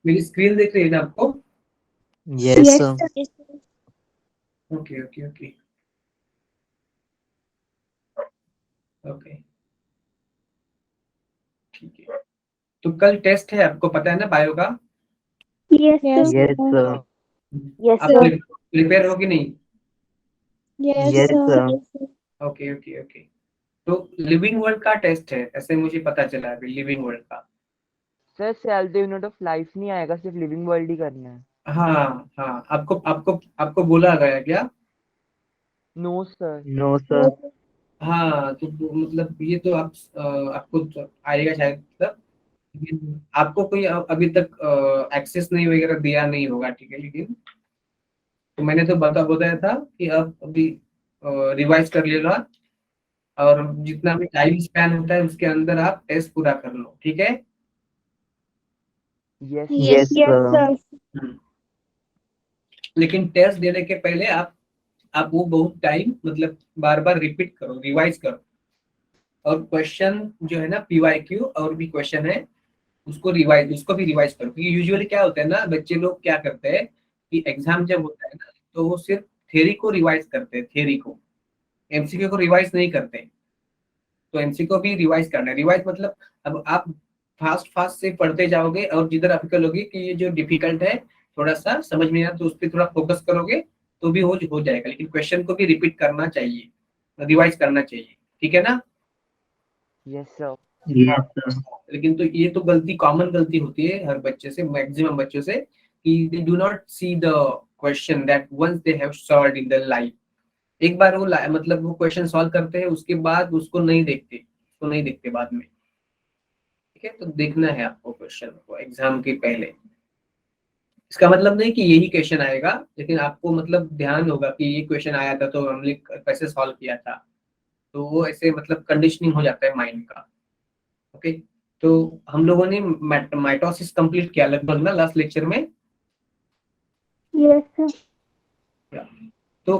मेरी स्क्रीन दिख रही है ना आपको? Yes, sir. Okay okay okay okay, ठीक है। तो कल टेस्ट है, आपको पता है ना बायो का? Yes, Yes, sir. sir. Yes, आप sir. प्रिपेयर हो कि नहीं? Yes, Yes, sir. sir. Okay okay okay. तो लिविंग वर्ल्ड का टेस्ट है, ऐसे मुझे पता चला अभी, लिविंग वर्ल्ड का। Sir cell the unit of life नहीं आएगा, सिर्फ लिविंग वर्ल्ड ही करना है। हाँ हाँ, आपको आपको आपको बोला गया क्या? No sir. No, sir. हाँ, तो मतलब ये तो आप आपको तो आएगा शायद, मतलब लेकिन आपको कोई अभी तक एक्सेस नहीं वगैरह दिया नहीं होगा, ठीक है। लेकिन तो मैंने तो बताया था कि आप अभी रिवाइज कर लेना, और जितना भी टाइम स्पैन होता है उसके अंदर आप टेस्ट पूरा कर लो, ठीक है। Yes Yes, Yes, sir. sir. हम्म। लेकिन टेस्ट देने के पहले आप वो बहुत टाइम मतलब बार बार रिपीट करो, रिवाइज करो। और क्वेश्चन जो है ना, पीवाईक्यू और भी क्वेश्चन है, उसको भी रिवाइज करो। क्योंकि यूजुअली क्या होता है ना, बच्चे लोग क्या करते हैं कि एग्जाम जब होता है ना, तो वो सिर्फ थ्योरी को रिवाइज करते हैं, थ्योरी को, एमसीक्यू को रिवाइज नहीं करते। तो एमसीक्यू को भी रिवाइज करना है। रिवाइज मतलब अब आप फास्ट फास्ट से पढ़ते जाओगे, और जिधर आप करोगे कि ये जो डिफिकल्ट है थोड़ा सा समझ में आया, तो उस पर थोड़ा फोकस करोगे तो भी हो जाएगा। लेकिन क्वेश्चन को भी रिपीट करना चाहिए, रिवाइज करना चाहिए, ठीक है ना? Yes sir. हाँ, Yes, sir. लेकिन तो ये तो गलती, कॉमन गलती होती है हर बच्चे से, मैक्सिमम बच्चों से, कि they do not see the question that once they have solved in the life. एक बार वो मतलब वो क्वेश्चन सॉल्व करते हैं, उसके बाद उसको नहीं देखते बाद में, ठीक है। तो देखना है आपको क्वेश्चन को एग्जाम के पहले। इसका मतलब नहीं कि यही क्वेश्चन आएगा, लेकिन आपको मतलब ध्यान होगा कि ये क्वेश्चन आया था तो हमने कैसे सॉल्व किया था। तो वो ऐसे मतलब कंडीशनिंग हो जाता है माइंड का। ओके, तो हम लोगों ने माइटोसिस कंप्लीट किया लगभग ना लास्ट लेक्चर में। Yes, sir. तो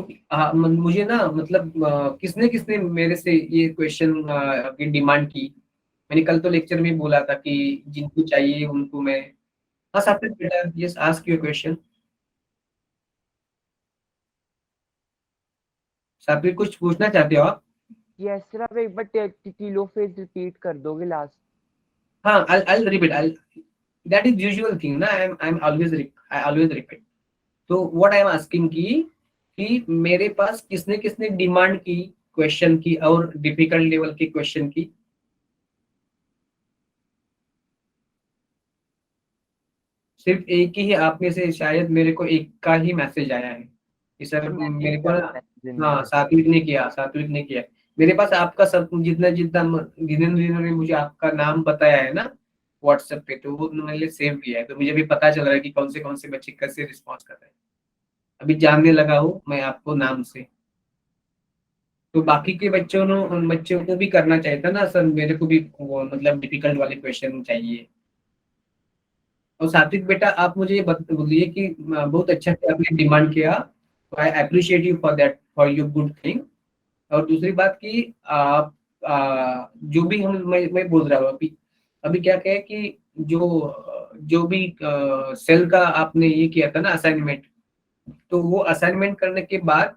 मुझे ना मतलब किसने किसने मेरे से ये क्वेश्चन की डिमांड की? मैंने कल तो लेक्चर में बोला था कि जिनको चाहिए उनको मैं। हाँ सात्विक बेटा, यस आस्क योर क्वेश्चन। सात्विक, कुछ पूछना चाहते हो आप? यस सर, आप एक बार किलो फेज रिपीट कर दोगे लास्ट? हाँ, I'll repeat. That is usual thing ना, I'm always I always repeat. तो what I am asking कि मेरे पास किसने किसने डिमांड की क्वेश्चन की, और डिफिकल्ट लेवल के क्वेश्चन की? सिर्फ एक ही है आप में से, शायद मेरे को एक का ही मैसेज आया है कि सर सर मैंने मेरे को किया था ना। मैसेज हाँ, इनका। सात्विक ने किया। मेरे पास आपका सब जितना जितना जिन्होंने मुझे आपका नाम बताया है ना व्हाट्सएप पे, तो वो मैंने सेव किया है, तो मुझे भी पता चल रहा है कि कौन से बच्चे कैसे रिस्पॉन्स कर रहे हैं। अभी जानने लगा हूँ मैं आपको नाम से। तो बाकी के बच्चों ने, उन बच्चों को भी करना चाहिए था ना सर, मेरे को भी वो मतलब डिफिकल्ट वाले क्वेश्चन चाहिए। और सात्विक बेटा, आप मुझे ये बोलिए कि बहुत अच्छा से आपने डिमांड किया, तो I appreciate you for that, for your good thing. और दूसरी बात कि आप जो भी मैं बोल रहा हूँ अभी, अभी क्या कहे कि जो भी सेल का आपने ये किया था ना असाइनमेंट, तो वो असाइनमेंट करने के बाद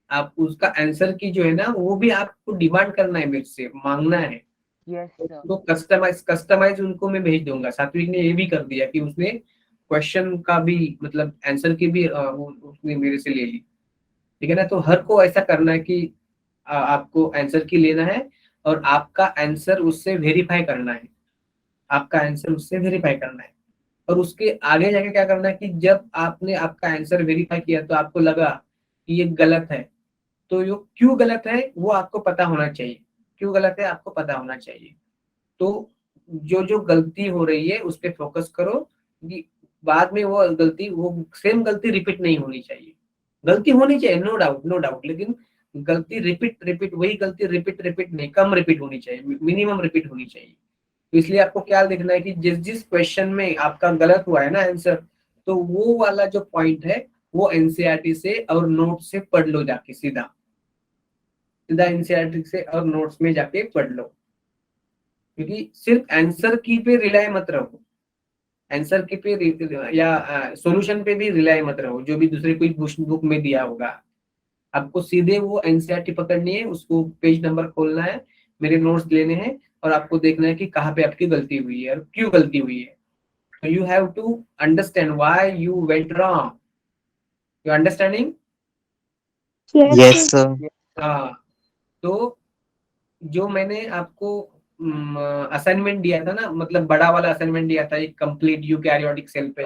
आप उसका आंसर की जो है ना, वो भी आपको डिमांड करना है, मेरे से मांगना है। Yes sir. तो कस्टमाइज उनको मैं भेज दूंगा। सात्विक ने ये भी कर दिया कि उसने क्वेश्चन का भी मतलब आंसर की भी उसने मेरे से ले ली, ठीक है ना। तो हर को ऐसा करना है कि आपको आंसर की लेना है, और आपका आंसर उससे वेरीफाई करना है, आपका आंसर उससे वेरीफाई करना है। और उसके आगे जाके क्या करना है कि जब आपने आपका आंसर वेरीफाई किया तो आपको लगा कि ये गलत है, तो ये क्यों गलत है वो आपको पता होना चाहिए। क्यों गलत है आपको पता होना चाहिए। तो जो जो गलती हो रही है उस पर फोकस करो, कि बाद में वो सेम गलती रिपीट नहीं होनी चाहिए। गलती होनी चाहिए, नो डाउट नो डाउट, लेकिन गलती रिपीट रिपीट वही गलती रिपीट रिपीट नहीं, कम रिपीट होनी चाहिए, मिनिमम रिपीट होनी चाहिए। तो इसलिए आपको क्या देखना है कि जिस जिस क्वेश्चन में आपका गलत हुआ है ना आंसर, तो वो वाला जो पॉइंट है वो एनसीईआरटी से और नोट से पढ़ लो, जाके सीधा सीधा एनसीईआरटी से और नोट्स में जाके पढ़ लो। क्योंकि सिर्फ आंसर की पे रिलाय मत रहो, आंसर के पे या सॉल्यूशन पे भी रिलाई मत रहो, जो भी दूसरे कोई बुक में दिया होगा। आपको सीधे वो एनसीईआरटी पकड़नी है, उसको पेज नंबर खोलना है, मेरे नोट्स लेने हैं, और आपको देखना है कि कहाँ पे आपकी गलती हुई है और क्यों गलती हुई है। तो you have to understand why you went wrong. You understanding? Yes, Yes, sir. sir. हाँ, तो जो मैंने आपको असाइनमेंट दिया था ना, मतलब बड़ा वाला असाइनमेंट दिया था, एक कंप्लीट यूकैरियोटिक सेल पे,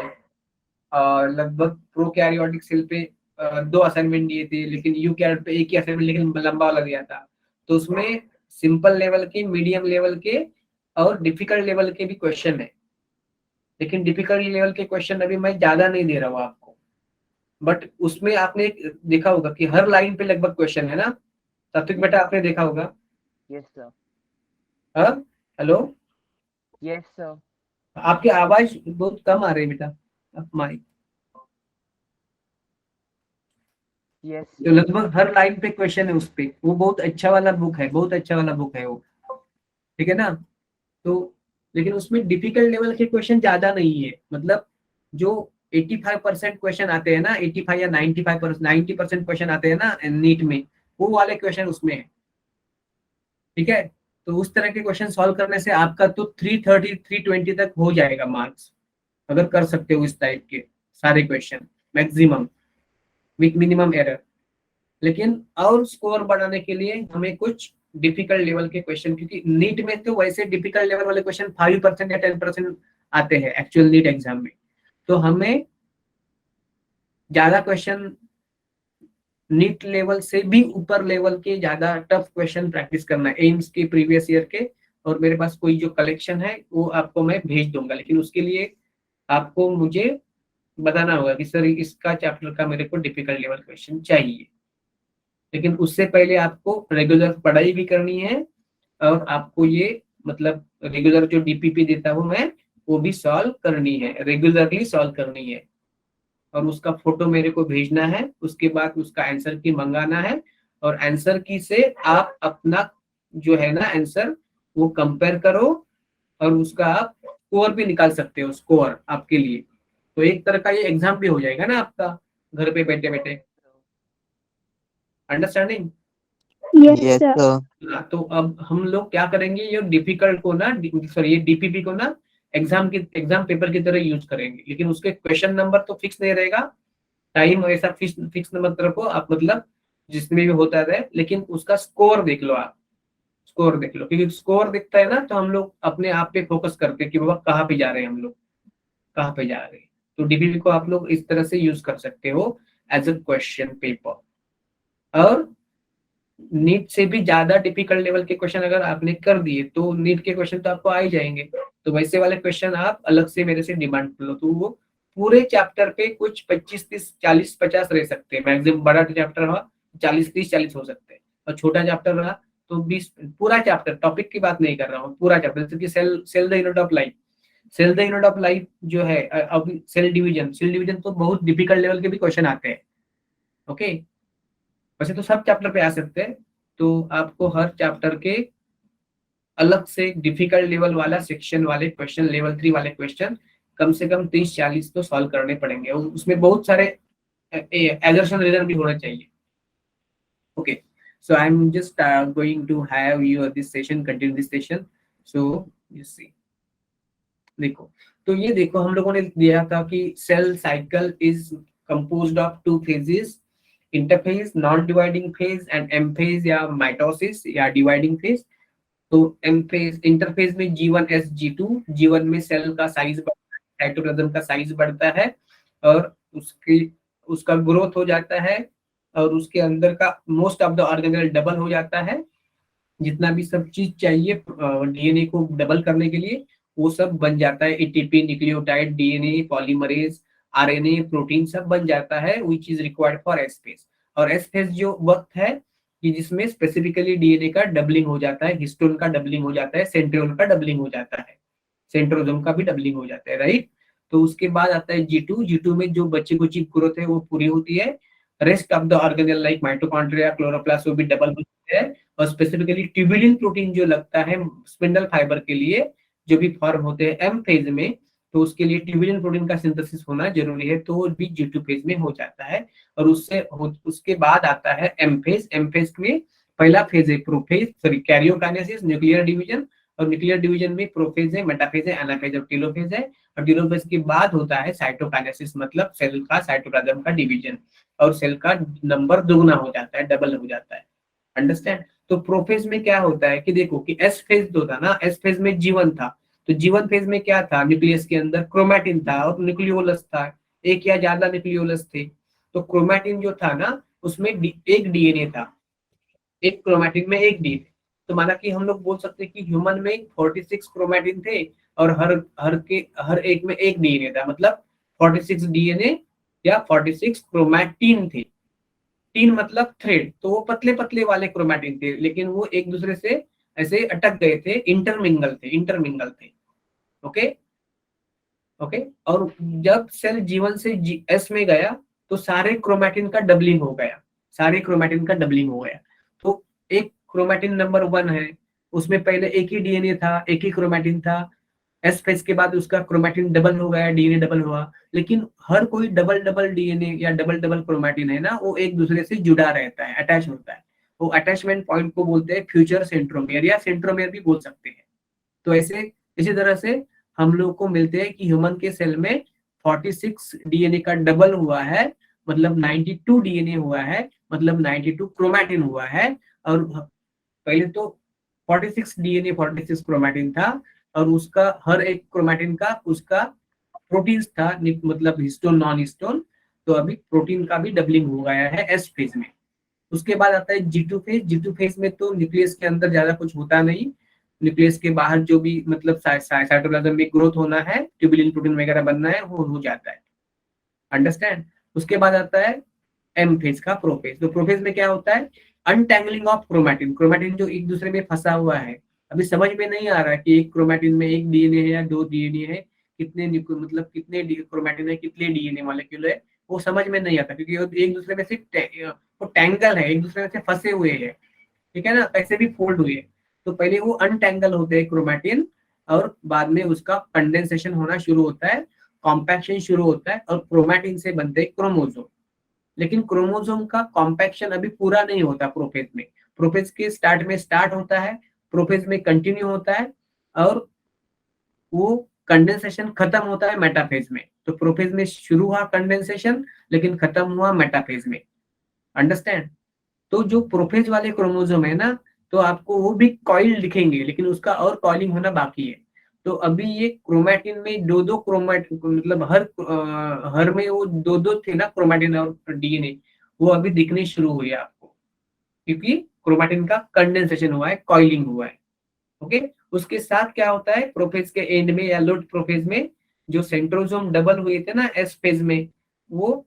और लगभग प्रोकैरियोटिक सेल पे 2 असाइनमेंट दिए थे, लेकिन यूकैरियोट पे एक ही असाइनमेंट लेकिन लंबा वाला दिया था। तो उसमें सिंपल लेवल के, मीडियम लेवल के और डिफिकल्ट लेवल के भी क्वेश्चन है, लेकिन डिफिकल्ट लेवल के क्वेश्चन अभी मैं ज्यादा नहीं दे रहा हूँ आपको। बट उसमें आपने देखा होगा कि हर लाइन पे लगभग क्वेश्चन है ना सात्विक बेटा, आपने देखा होगा? यस सर, हाँ, हेलो, यस सर, आपकी आवाज बहुत कम आ रही है बेटा, आप माइक। यस तो लगभग हर लाइन पे क्वेश्चन है उस पे, वो बहुत अच्छा वाला बुक है, बहुत अच्छा वाला बुक है वो, ठीक है ना? तो लेकिन उसमें डिफिकल्ट लेवल के क्वेश्चन ज्यादा नहीं है, मतलब जो 85% क्वेश्चन आते हैं ना, 85 या 95%, 90% क्वेश्चन आते हैं ना नीट में, वो वाले क्वेश्चन उसमें है, ठीक है? तो उस तरह के क्वेश्चन सॉल्व करने से आपका तो 330 320 तक हो जाएगा मार्क्स, अगर कर सकते हो इस टाइप के सारे question maximum with minimum error. लेकिन और स्कोर बढ़ाने के लिए हमें कुछ डिफिकल्ट लेवल के क्वेश्चन, क्योंकि नीट में तो वैसे डिफिकल्ट लेवल वाले क्वेश्चन 5% या 10% आते हैं एक्चुअल नीट एग्जाम में, तो हमें ज्यादा क्वेश्चन नीट लेवल से भी ऊपर लेवल के ज्यादा टफ क्वेश्चन प्रैक्टिस करना है, एम्स के प्रीवियस ईयर के। और मेरे पास कोई जो कलेक्शन है वो आपको मैं भेज दूंगा, लेकिन उसके लिए आपको मुझे बताना होगा कि सर इसका चैप्टर का मेरे को डिफिकल्ट लेवल क्वेश्चन चाहिए। लेकिन उससे पहले आपको रेगुलर पढ़ाई भी करनी है, और आपको ये मतलब रेगुलर जो डीपीपी देता हूँ मैं, वो भी सॉल्व करनी है, रेगुलरली सॉल्व करनी है, और उसका फोटो मेरे को भेजना है। उसके बाद उसका आंसर की मंगाना है, और आंसर की से आप अपना जो है ना आंसर वो कंपेयर करो, और उसका आप स्कोर भी निकाल सकते हो, स्कोर आपके लिए। तो एक तरह का ये एग्जाम भी हो जाएगा ना आपका, घर पे बैठे बैठे। Understanding? Yes, Yes, sir. sir. तो अब हम लोग क्या करेंगे, ये डिफिकल्ट को ना, सॉरी ये डीपीपी को ना एग्जाम पेपर की तरह यूज करेंगे, लेकिन उसके क्वेश्चन नंबर तो फिक्स नहीं रहेगा, टाइम ऐसा फिक्स मत रखो आप, मतलब जिसमें भी होता रहे, लेकिन उसका स्कोर देख लो आप, स्कोर देख लो, क्योंकि स्कोर दिखता है ना तो हम लोग अपने आप पे फोकस करते हैं कि बाबा कहाँ पे जा रहे हैं हम लोग, कहाँ पे जा रहे हैं। तो डीपीपी को आप लोग इस तरह से यूज कर सकते हो एज अ क्वेश्चन पेपर। और नीट से भी ज्यादा डिफिकल्ट लेवल के क्वेश्चन अगर आपने कर दिए तो नीट के क्वेश्चन तो आपको आ ही जाएंगे, तो वैसे वाले क्वेश्चन आप अलग से मेरे से डिमांड कर लो। तो वो पूरे चैप्टर पे कुछ 25 30 40 50 रह सकते हैं मैक्सिमम, बड़ा चैप्टर रहा 40 30 40 हो सकते हैं, और छोटा चैप्टर रहा तो 20। पूरा चैप्टर, टॉपिक की बात नहीं कर रहा हूँ, पूरा चैप्टर, जैसे कि cell the unit of life, cell the unit of life जो है, अब सेल डिवीजन तो बहुत डिफिकल्ट लेवल के भी क्वेश्चन आते हैं। ओके, वैसे तो सब चैप्टर पे आ सकते हैं, तो आपको हर चैप्टर के अलग से डिफिकल्ट लेवल वाला सेक्शन वाले क्वेश्चन, लेवल 3 वाले क्वेश्चन कम से कम 30 40 तो सॉल्व करने पड़ेंगे, और उसमें बहुत सारे एजर्शन रीजन भी होना चाहिए। Okay, so I'm just going to have you this session, continue this session, so you see। देखो, तो ये देखो हम लोगों ने दिया था कि cell cycle is composed of 2 phases, interphase, non dividing phase, and M phase या माइटोसिस या डिवाइडिंग फेज। तो एम फेज, इंटरफेज में G1 S G2, G1 में सेल का साइज बढ़ता है, साइटोप्लाज्म का साइज बढ़ता है, और उसका ग्रोथ हो जाता है, और उसके अंदर का most of the organelle double हो जाता है, जितना भी सब चीज चाहिए डीएनए को डबल करने के लिए वो सब बन जाता है, ATP, nucleotide, DNA, polymerase, RNA, protein सब बन जाता है, which is required for S phase. और एस फेज जो वक्त है कि जिसमें स्पेसिफिकली डीएनए का डबलिंग हो जाता है, हिस्टोन का डबलिंग हो जाता है, सेंट्रियोल का डबलिंग हो जाता है, सेंट्रोजोम का भी डबलिंग हो जाता है, राइट? तो उसके बाद आता है G2 में जो बच्चे कुछ ग्रोथ है वो पूरी होती है, rest of the organelle like mitochondria, chloroplast वो भी डबल होते हैं, और स्पेसिफिकली ट्यूबुलिन प्रोटीन जो लगता है स्पिंडल फाइबर के लिए जो भी फॉर्म होते हैं एम फेज में, तो उसके लिए ट्यूबुलिन प्रोटीन का सिंथेसिस होना जरूरी है, तो वो भी G2 फेज में हो जाता है। और उसके बाद आता है एम फेज। एम फेज में पहला फेज है prophase, sorry karyokinesis, nuclear division, और न्यूक्लियर डिवीजन में प्रोफेज है, मेटाफेज है, एनाफेज और टेलोफेज है। और टेलोफेज के बाद होता है साइटोकाइनेसिस, मतलब सेल का साइटोप्लाज्म का डिवीजन, और सेल का नंबर दुगना हो जाता है, डबल हो जाता है। अंडरस्टैंड? तो प्रोफेज में क्या होता है कि देखो कि एस फेज जो था ना, एस फेज में जीवन था, तो जीवन फेज में क्या था, न्यूक्लियस के अंदर क्रोमैटिन था और न्यूक्लियोलस था, एक या ज्यादा न्यूक्लियोलस थे। तो क्रोमैटिन जो था ना, उसमें एक डीएनए था, एक क्रोमैटिन में एक डीएनए। तो माना कि हम लोग बोल सकते हैं कि ह्यूमन में 46 क्रोमैटिन थे और हर एक में एक डीएनए था, मतलब 46 डीएनए या 46 क्रोमैटिन थे। तीन मतलब थ्रेड, तो वो पतले पतले वाले क्रोमैटिन थे, लेकिन वो एक दूसरे से ऐसे अटक गए थे, इंटरमिंगल थे। Okay okay. और जब सेल जीवन से एस में गया, तो सारे क्रोमैटिन का डबलिंग हो गया, तो एक क्रोमैटिन नंबर 1 है, उसमें पहले एक ही डीएनए था, एक ही क्रोमैटिन था। एस फेज के बाद उसका क्रोमैटिन डबल हो गया, डीएनए डबल हुआ। लेकिन हर कोई डबल डबल डीएनए या डबल डबल क्रोमैटिन है ना, वो एक दूसरे से जुड़ा रहता है, अटैच होता है। वो अटैचमेंट पॉइंट को बोलते हैं फ्यूचर सेंट्रोमियर या सेंट्रोमियर भी बोल सकते हैं। तो ऐसे इसी तरह से हम लोग को मिलते हैं कि ह्यूमन के सेल में 46 डीएनए का डबल हुआ है, मतलब 92 डीएनए हुआ है, मतलब 92 क्रोमैटिन हुआ है। और पहले तो 46 डीएनए 46 क्रोमैटिन था, और उसका हर एक क्रोमैटिन का उसका प्रोटीन्स था, मतलब हिस्टोन नॉन हिस्टोन। तो अभी प्रोटीन का भी डबलिंग हो गया है एस फेज में। उसके बाद आता है G2 फेज। G2 फेज में तो न्यूक्लियस के अंदर ज्यादा कुछ होता नहीं, न्यूक्लियस के बाहर जो भी मतलब साइटोप्लाज्म में ग्रोथ होना है, ट्यूबुलिन प्रोटीन वगैरह बनना है, वो हो जाता है। अंडरस्टैंड? उसके बाद आता है एम फेज का प्रोफेज। तो प्रोफेज में क्या होता है, अनटैंगलिंग ऑफ क्रोमैटिन, क्रोमैटिन जो एक दूसरे में फंसा हुआ है। अभी समझ में नहीं आ रहा कि एक क्रोमैटिन में एक डीएनए है या दो डीएनए है, कितने मतलब कितने क्रोमैटिन है, कितने डीएनए मॉलिक्यूल है, वो समझ में नहीं आता, क्योंकि वो एक दूसरे में से वो टैंगल है, एक दूसरे में से फंसे हुए हैं। ठीक है ना, कैसे भी फोल्ड हुए। तो पहले वो अनटैंगल होते हैं क्रोमैटिन, और बाद में उसका कंडेंसेशन होना शुरू होता है, कॉम्पैक्शन शुरू होता है, और क्रोमैटिन से बनते हैं क्रोमोसोम। लेकिन क्रोमोसोम का कॉम्पैक्शन अभी पूरा नहीं होता प्रोफेज में। प्रोफेज के स्टार्ट में स्टार्ट होता है, प्रोफेज में कंटिन्यू होता है, और वो कंडेंसेशन खत्म होता है मेटाफेज में। तो प्रोफेज में शुरू हुआ कंडेंसेशन, लेकिन खत्म हुआ मेटाफेज में। अंडरस्टैंड? तो जो प्रोफेज वाले क्रोमोसोम है ना, तो आपको वो भी कॉइल दिखेंगे, लेकिन उसका और कॉइलिंग होना बाकी है। तो अभी ये क्रोमैटिन में दो दो क्रोमैटिन, मतलब हर में वो दो दो थे ना क्रोमैटिन और डीएनए, वो अभी दिखने शुरू हुए आपको, क्योंकि क्रोमैटिन का कंडेंसेशन हुआ है, कॉइलिंग हुआ है। ओके। उसके साथ क्या होता है, प्रोफेज के एंड में या लोड प्रोफेज में जो सेंट्रोजोम डबल हुए थे ना एस फेज में, वो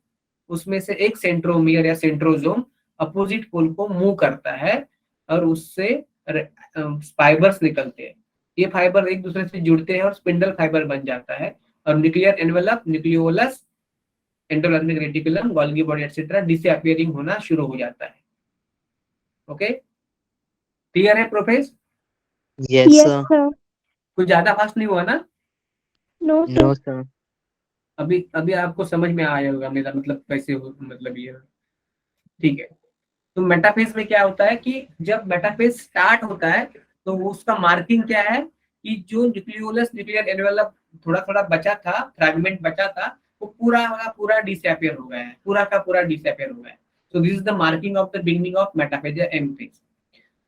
उसमें से एक सेंट्रोमियर या सेंट्रोजोम अपोजिट पोल को मूव करता है, और उससे फाइबर्स निकलते हैं। ये फाइबर एक दूसरे से जुड़ते हैं और स्पिंडल फाइबर बन जाता है, और nuclear envelope, nucleolus, endoplasmic reticulum, Golgi body etcetera disappearing होना शुरू हो जाता है। ओके, क्लियर है prophase? Yes, Yes, sir. sir. कुछ ज्यादा फास्ट नहीं हुआ ना? No, sir. No, sir. अभी अभी आपको समझ में आया होगा मेरा मतलब कैसे मतलब ये। ठीक है। तो मेटाफेज में क्या होता है कि जब मेटाफेज स्टार्ट होता है, तो उसका मार्किंग क्या है कि जो न्यूक्लियोलस, न्यूक्लियर एनवेलप थोड़ा थोड़ा बचा था, फ्रैगमेंट बचा था, वो पूरा का पूरा डिसअपियर हो गया है, पूरा का पूरा डिसअपियर हो गया है। So this is the marking of the beginning of metaphase या एम फेज।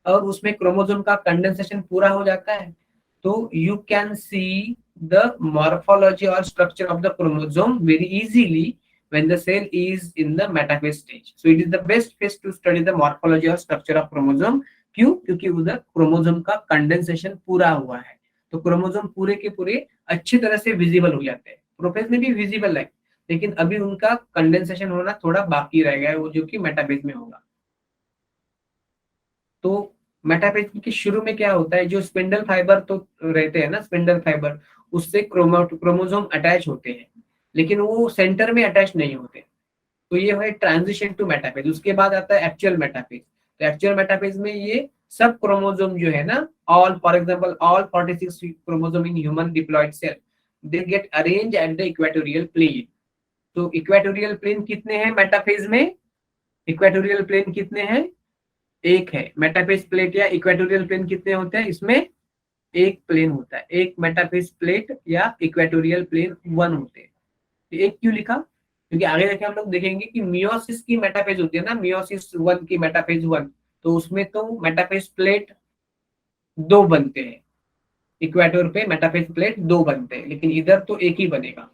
और उसमें क्रोमोसोम का कंडेंसेशन पूरा हो जाता है, तो you can see the morphology और structure of the chromosome very easily when the cell is in the metaphase stage. So it is the best phase to study the morphology or structure of chromosome. क्यों? क्योंकि उधर chromosome का condensation पूरा हुआ है, तो chromosome पूरे के पूरे अच्छी तरह से विजिबल हो जाते हैं। प्रोफेज में भी विजिबल है, लेकिन अभी उनका कंडेंसेशन होना थोड़ा बाकी रह गया है, वो जो कि मेटाफेज में होगा। तो मेटाफेज के शुरू में क्या होता है, जो स्पिंडल फाइबर तो रहते हैं ना, स्पिंडल फाइबर उससे क्रोमोसोम अटैच होते हैं, लेकिन वो सेंटर में अटैच नहीं होते। तो ये है ट्रांजिशन टू मेटाफेज। उसके बाद आता है एक्चुअल मेटाफेज। तो एक्चुअल मेटाफेज में ये सब क्रोमोसोम जो है ना, all for example all 46 chromosome in human diploid cell, they get arrange at the equatorial plane. तो इक्वेटोरियल प्लेन कितने हैं मेटाफेज में? इक्वेटोरियल प्लेन कितने हैं? एक है। मेटाफेज प्लेट या इक्वेटोरियल प्लेन कितने होते हैं? इसमें एक प्लेन होता है, एक मेटाफेज प्लेट या इक्वेटोरियल प्लेन वन होते हैं। एक क्यों लिखा? क्योंकि आगे जाके हम लोग देखेंगे कि मियोसिस की मेटाफेज होती है ना, मियोसिस वन की मेटाफेज वन, तो उसमें तो मेटाफेज प्लेट दो बनते हैं, इक्वेटर पे मेटाफेज प्लेट दो बनते हैं, लेकिन इधर तो एक ही बनेगा।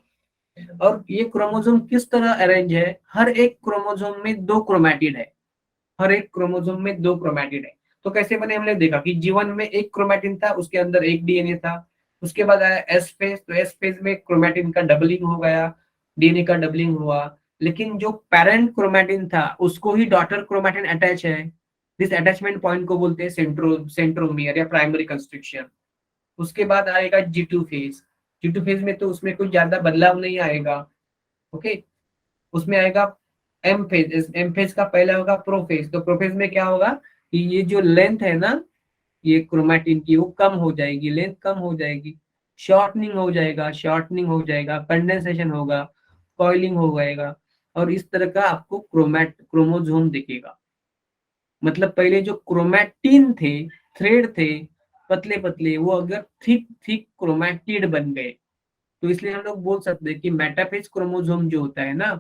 और ये क्रोमोसोम किस तरह अरेंज है? हर एक क्रोमोसोम में दो क्रोमैटिड है, हर एक क्रोमोसोम में दो क्रोमैटिड है। तो कैसे बने? हमने देखा कि जीवन में एक क्रोमैटिन था, उसके अंदर एक डीएनए था। उसके बाद आया एस फेज, तो एस फेज में क्रोमैटिन का डबलिंग हो गया, डीएनए का डबलिंग हुआ। लेकिन जो पेरेंट क्रोमैटिन था उसको ही डॉटर क्रोमैटिन अटैच है। इस अटैचमेंट पॉइंट को बोलते हैं सेंट्रोमियर या प्राइमरी कंस्ट्रक्शन। उसके बाद आएगा G2 फेज। G2 फेज में तो उसमें कुछ ज्यादा बदलाव नहीं आएगा। ओके, उसमें आएगा एम फेज। एम फेज का पहला होगा प्रोफेज। तो प्रोफेज में क्या होगा कि ये जो लेंथ है ना, ये क्रोमैटिन की, वो कम हो जाएगी, लेंथ कम हो जाएगी, शॉर्टनिंग हो जाएगा, कंडेंसेशन होगा, कॉइलिंग हो जाएगा, और इस तरह का आपको क्रोमोजोम दिखेगा। मतलब पहले जो क्रोमैटिन थे, थ्रेड थे पतले पतले, वो अगर थिक थिक क्रोमैटिड बन गए, तो इसलिए हम लोग बोल सकते हैं कि मेटाफेज क्रोमोसोम जो होता है ना,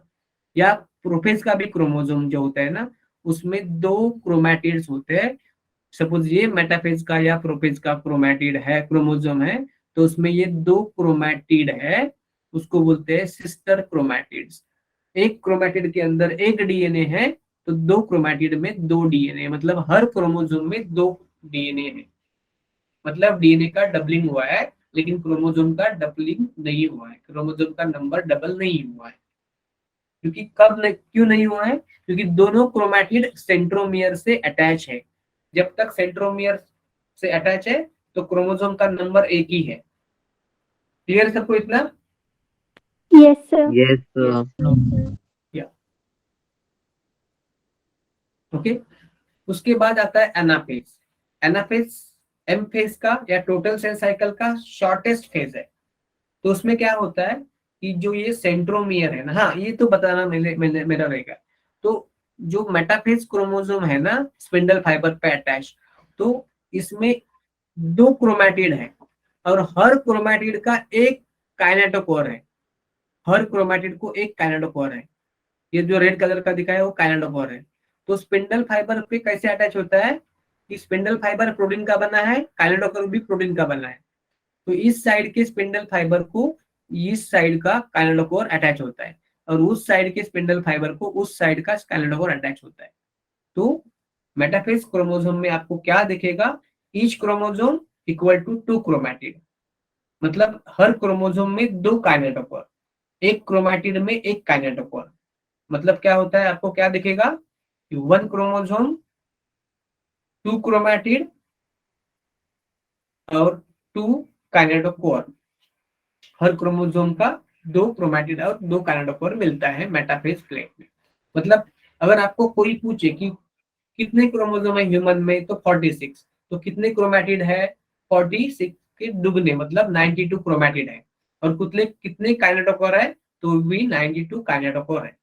या प्रोफेज का भी क्रोमोसोम जो होता है ना, उसमें दो क्रोमैटिड्स होते हैं। सपोज ये मेटाफेज का या प्रोफेज का क्रोमैटिड है, क्रोमोसोम है, तो उसमें ये दो क्रोमैटिड है, उसको बोलते हैं सिस्टर क्रोमैटिड्स। एक क्रोमैटिड के अंदर एक डीएनए है, तो दो क्रोमैटिड में दो डीएनए, मतलब हर क्रोमोसोम में दो डीएनए है। मतलब डीएनए का डबलिंग हुआ है, लेकिन क्रोमोसोम का डबलिंग नहीं हुआ है, क्रोमोसोम का नंबर डबल नहीं हुआ है। क्योंकि क्यों नहीं हुआ है? क्योंकि दोनों क्रोमैटिड सेंट्रोमियर से अटैच है। जब तक सेंट्रोमियर से अटैच है तो क्रोमोसोम का नंबर एक ही है। क्लियर सबको इतना? Yes, sir. Yes, या ओके। उसके बाद आता है एनाफेज। एनाफेज एम फेज का या टोटल सेल साइकिल का शॉर्टेस्ट फेज है। तो उसमें क्या होता है कि जो ये सेंट्रोमियर है ना, हाँ ये तो बताना मेरा रहेगा। तो जो मेटाफेज क्रोमोसोम है ना स्पिंडल फाइबर पे अटैच, तो इसमें दो क्रोमैटिड है, और हर क्रोमैटिड का एक काइनेटोकोर है। हर क्रोमैटिड को एक काइनेटोकोर है। ये जो रेड कलर का दिखाया है वो काइनेटोकोर है। तो स्पिंडल फाइबर पे कैसे अटैच होता है कि स्पिंडल फाइबर प्रोटीन का बना है, काइनेटोकोर भी प्रोटीन का बना है। तो इस साइड के स्पिंडल फाइबर को इस साइड का काइनेटोकोर अटैच होता है, और उस साइड के स्पिंडल फाइबर को उस साइड का काइनेटोकोर अटैच होता है। तो मेटाफेज क्रोमोसोम में आपको क्या दिखेगा? Each chromosome equal to two chromatid. मतलब हर क्रोमोसोम में दो काइनेटोकोर, एक क्रोमैटिड में एक काइनेटोकोर। मतलब क्या होता है? आपको क्या दिखेगा? वन क्रोमोसोम, टू क्रोमैटिड और टू काइनेटोकोर। हर क्रोमोसोम का दो क्रोमैटिड और दो काइनेटोकोर मिलता है मेटाफेज प्लेट में। मतलब अगर आपको कोई पूछे कि कितने क्रोमोसोम है ह्यूमन में, तो 46। तो कितने क्रोमैटिड है? 46 के दुगने, मतलब 92 क्रोमैटिड है। और कितने कितने काइनेटोकोर है? तो भी 92 काइनेटोकोर है।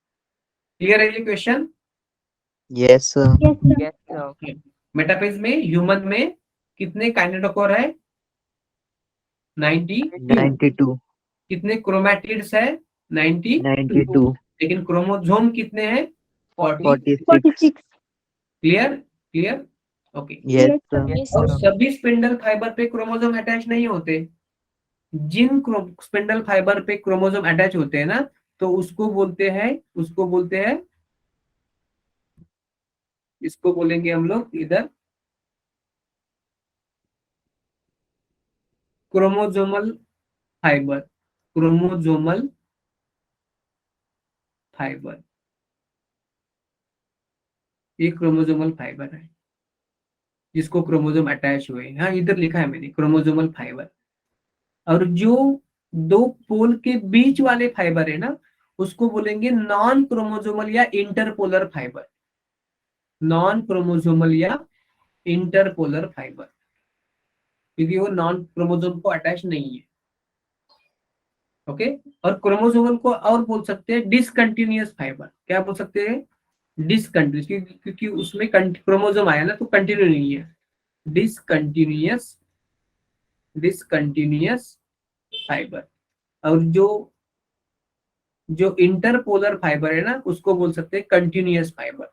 क्लियर है ये question? yes, Yes, sir. Yes sir. Metaphase में ह्यूमन में कितने काइनेटोकोर है? 92। 92, कितने क्रोमैटिड्स है? 92। 92, लेकिन क्रोमोसोम कितने हैं? 40। 46. 46. Clear? Clear? Okay. Yes, Yes, sir. Yes और सर। सभी स्पिंडल फाइबर पे क्रोमोसोम अटैच नहीं होते। जिन स्पिंडल फाइबर पे क्रोमोसोम अटैच होते हैं ना, तो उसको बोलते हैं, इसको बोलेंगे हम लोग इधर क्रोमोसोमल फाइबर। क्रोमोसोमल फाइबर, ये क्रोमोसोमल फाइबर है जिसको क्रोमोसोम अटैच हुए। हाँ इधर लिखा है मैंने क्रोमोसोमल फाइबर। और जो दो पोल के बीच वाले फाइबर है ना, उसको बोलेंगे नॉन क्रोमोसोमल या इंटरपोलर फाइबर। नॉन क्रोमोसोमल या इंटरपोलर फाइबर, क्योंकि वो नॉन क्रोमोसोम को अटैच नहीं है। ओके। और क्रोमोसोमल को और बोल सकते हैं डिसकंटिन्यूअस फाइबर। क्या बोल सकते हैं? डिसकंटिन्यूअस, क्योंकि उसमें क्रोमोसोम आया ना तो कंटिन्यू नहीं है। Discontinuous, discontinuous fibre. और जो जो इंटरपोलर फाइबर है ना उसको बोल सकते हैं कंटिन्यूअस फाइबर।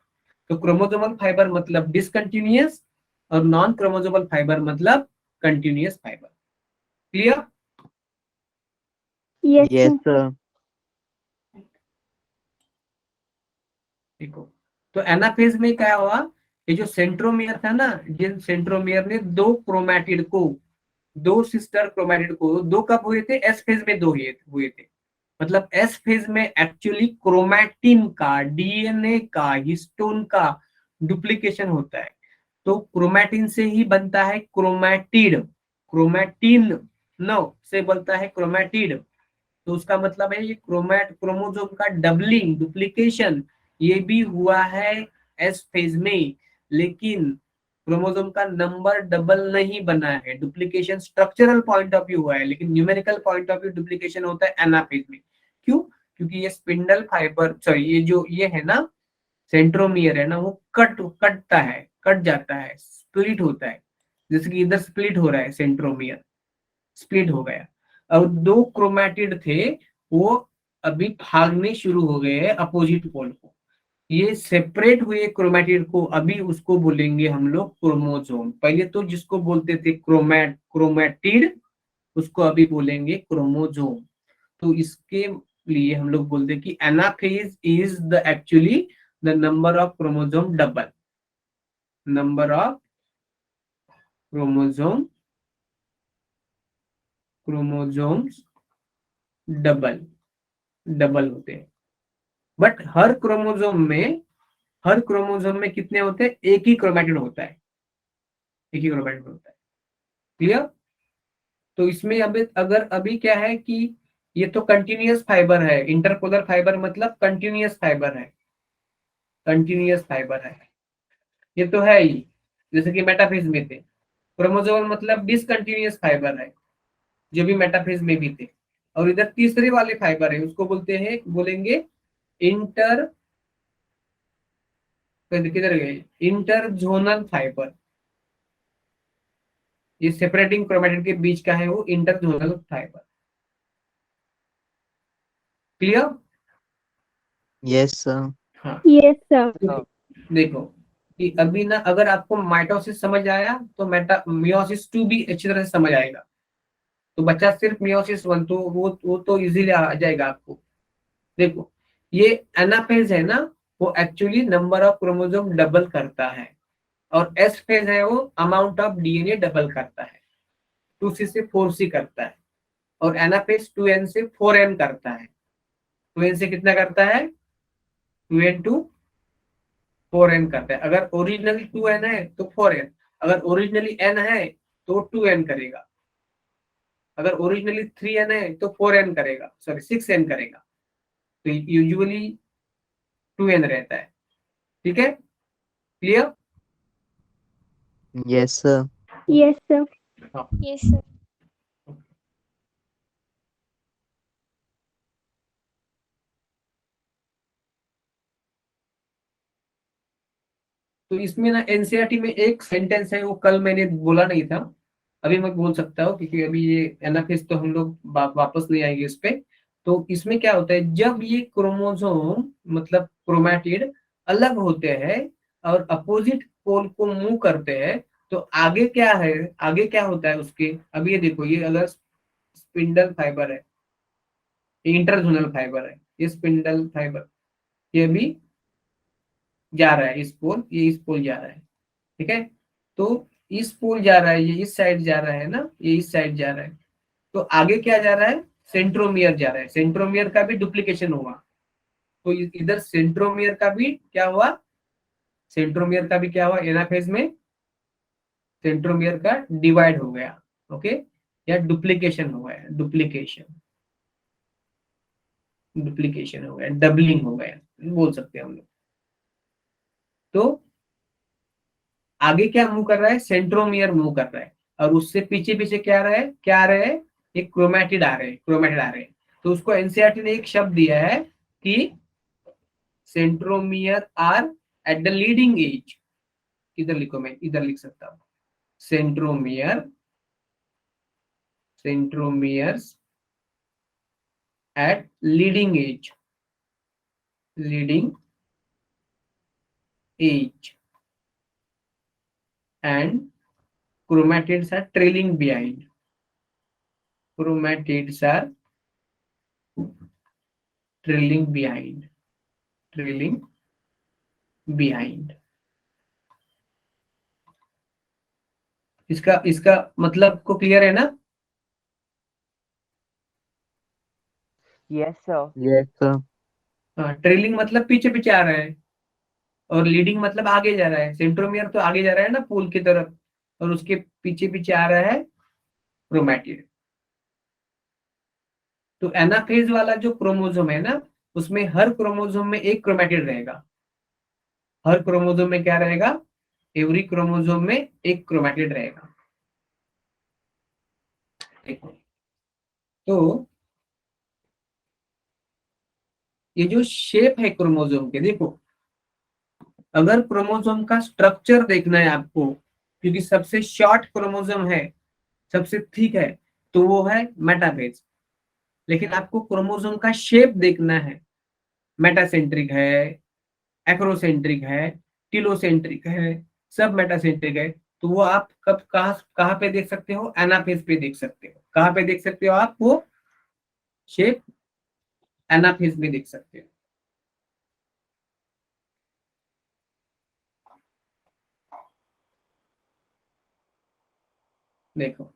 तो क्रोमोसोमल फाइबर मतलब डिसकंटिन्यूअस और नॉन क्रोमोसोमल फाइबर मतलब continuous fibre. Clear? Yes, Yes, sir. sir. देखो, तो एनाफेज में क्या हुआ? ये जो सेंट्रोमियर था ना, जिन सेंट्रोमियर ने दो क्रोमैटिड को, दो सिस्टर क्रोमैटिड को, दो कब हुए थे? एस फेज में दो हुए थे। मतलब एस फेज में एक्चुअली क्रोमैटिन का, डीएनए का, हिस्टोन का डुप्लीकेशन होता है। तो क्रोमैटिन से ही बनता है क्रोमैटिड। क्रोमैटिन नो से बनता है क्रोमैटिड। तो उसका मतलब है ये क्रोमोसोम का डबलिंग, डुप्लीकेशन, ये भी हुआ है एस फेज में। लेकिन क्रोमोसोम का नंबर डबल नहीं बना है। Duplication structural point of view हुआ है, लेकिन numerical point of view duplication होता है एनाफेज में। क्यों? क्योंकि ये स्पिंडल फाइबर, सॉरी, ये जो ये है ना सेंट्रोमियर है ना, वो कटता है, कट जाता है, स्प्लिट होता है। जैसे कि इधर स्प्लिट हो रहा है, सेंट्रोमियर स्प्लिट हो गया। और दो क्रोमैटिड थे, वो अभी भागने शुरू हो गए हैं अपोजिट पोल को। ये सेपरेट हुए क्रोमैटिड को अभी उसको बोलेंगे हम लोग क्रोमोसोम। पहले तो जिसको बोलते थे क्रोमैटिड, उसको अभी बोलेंगे क्रोमोसोम। तो इसके लिए हम लोग बोलते हैं कि anaphase is the actually the number of chromosome double, number of chromosome, chromosomes double, double होते हैं। बट हर क्रोमोसोम में कितने होते हैं? एक ही क्रोमैटिड होता है, एक ही क्रोमैटिड होता है। क्लियर? तो इसमें अभी अगर अभी क्या है कि ये तो कंटिन्यूअस फाइबर है, इंटरपोलर फाइबर मतलब कंटिन्यूअस फाइबर है, कंटिन्यूअस फाइबर है, ये तो है ही। जैसे कि मेटाफेज में थे। क्रोमोसोम मतलब डिसकंटिन्यूअस फाइबर है, जो भी मेटाफेज में भी थे। और इधर तीसरे वाले फाइबर है, उसको बोलते हैं, बोलेंगे इंटर, किधर गए, इंटरजोनल फाइबर। ये सेपरेटिंग क्रोमैटिड के बीच का है वो interzonal fibre. Clear? Yes, sir. हाँ। Yes, sir. हाँ, देखो कि अभी ना अगर आपको माइटोसिस समझ आया तो मियोसिस 2 भी अच्छी तरह से समझ आएगा। तो बच्चा सिर्फ मियोसिस 1 तो वो तो इजीली आ जाएगा आपको। देखो, ये एनाफेज है ना, वो actually number of chromosome double करता है। और एस फेज है वो अमाउंट ऑफ डीएनए डबल करता है। 2C से 4C करता है। और एनाफेज 2N से 4N करता है। 2N से कितना करता है? 2N टू 4N करता है। अगर ओरिजिनली 2N है तो 4N, अगर ओरिजिनली N है तो 2N करेगा, अगर ओरिजिनली 3N है तो 4N करेगा, सॉरी 6N करेगा। तो यूजुअली 2N रहता है। ठीक है? Clear? Yes, sir. Yes, sir. हाँ। Yes, sir. तो इसमें ना एनसीईआरटी में एक सेंटेंस है, वो कल मैंने बोला नहीं था, अभी मैं बोल सकता हूँ, क्योंकि अभी ये एनाफेज तो हम लोग वापस नहीं आएंगे इस पे। तो इसमें क्या होता है, जब ये क्रोमोसोम मतलब क्रोमैटिड अलग होते हैं और अपोजिट पोल को मूव करते हैं, तो आगे क्या है, आगे क्या होता है उसके? अभी ये देखो, ये अगर स्पिंडल फाइबर है, ये इंटरजोनल फाइबर है, ये स्पिंडल फाइबर, ये भी जा रहा है इस पोल, ये इस पोल जा रहा है। ठीक है? तो इस पोल जा रहा है, ये इस साइड जा रहा है ना, ये इस साइड जा रहा है। तो आगे क्या जा रहा है? सेंट्रोमियर जा रहा है। सेंट्रोमियर का भी डुप्लीकेशन हुआ। तो इधर सेंट्रोमियर का भी क्या हुआ? सेंट्रोमियर का भी क्या हुआ एनाफेज में? सेंट्रोमियर का डिवाइड हो गया। ओके? या डुप्लीकेशन हो गया, डुप्लीकेशन, डुप्लीकेशन हो गया, डबलिंग हो गया बोल सकते हैं हम लोग। तो आगे क्या मूव कर रहा है? सेंट्रोमियर मूव कर रहा है। और उससे पीछे पीछे क्या आ रहा है, क्या आ रहा है? एक क्रोमैटिड आ रहे हैं, क्रोमैटिड आ रहे हैं। तो उसको एनसीईआरटी ने एक शब्द दिया है कि centromere are at the leading edge. इधर लिखो, मैं इधर लिख सकता हूँ, centromeres at leading age and chromatids are trailing behind. Chromatids are trailing behind. इसका इसका मतलब को क्लियर है ना? Yes sir. Yes, sir. हाँ, ट्रेलिंग मतलब पीछे पीछे आ रहा है और लीडिंग मतलब आगे जा रहा है। सेंट्रोमियर तो आगे जा रहा है ना पूल की तरफ, और उसके पीछे पीछे आ रहा है क्रोमैटिड। तो एनाफेज वाला जो क्रोमोसोम है ना, उसमें हर क्रोमोसोम में एक क्रोमैटिड रहेगा। हर क्रोमोसोम में क्या रहेगा? एवरी क्रोमोसोम में एक क्रोमैटिड रहेगा। देखो, तो ये जो शेप है क्रोमोसोम के, देखो, अगर क्रोमोसोम का स्ट्रक्चर देखना है आपको, क्योंकि सबसे शॉर्ट क्रोमोसोम है, सबसे थिक है, तो वो है मेटाफेज। लेकिन आपको क्रोमोसोम का शेप देखना है, मेटासेंट्रिक है, एक्रोसेंट्रिक है, टिलोसेंट्रिक है, सब मेटासेंट्रिक है, तो वो आप कब कहाँ पे देख सकते हो? एनाफेज पे देख सकते हो। कहाँ पे देख सकते हो आप वो शेप? एनाफेज में देख सकते हो। देखो,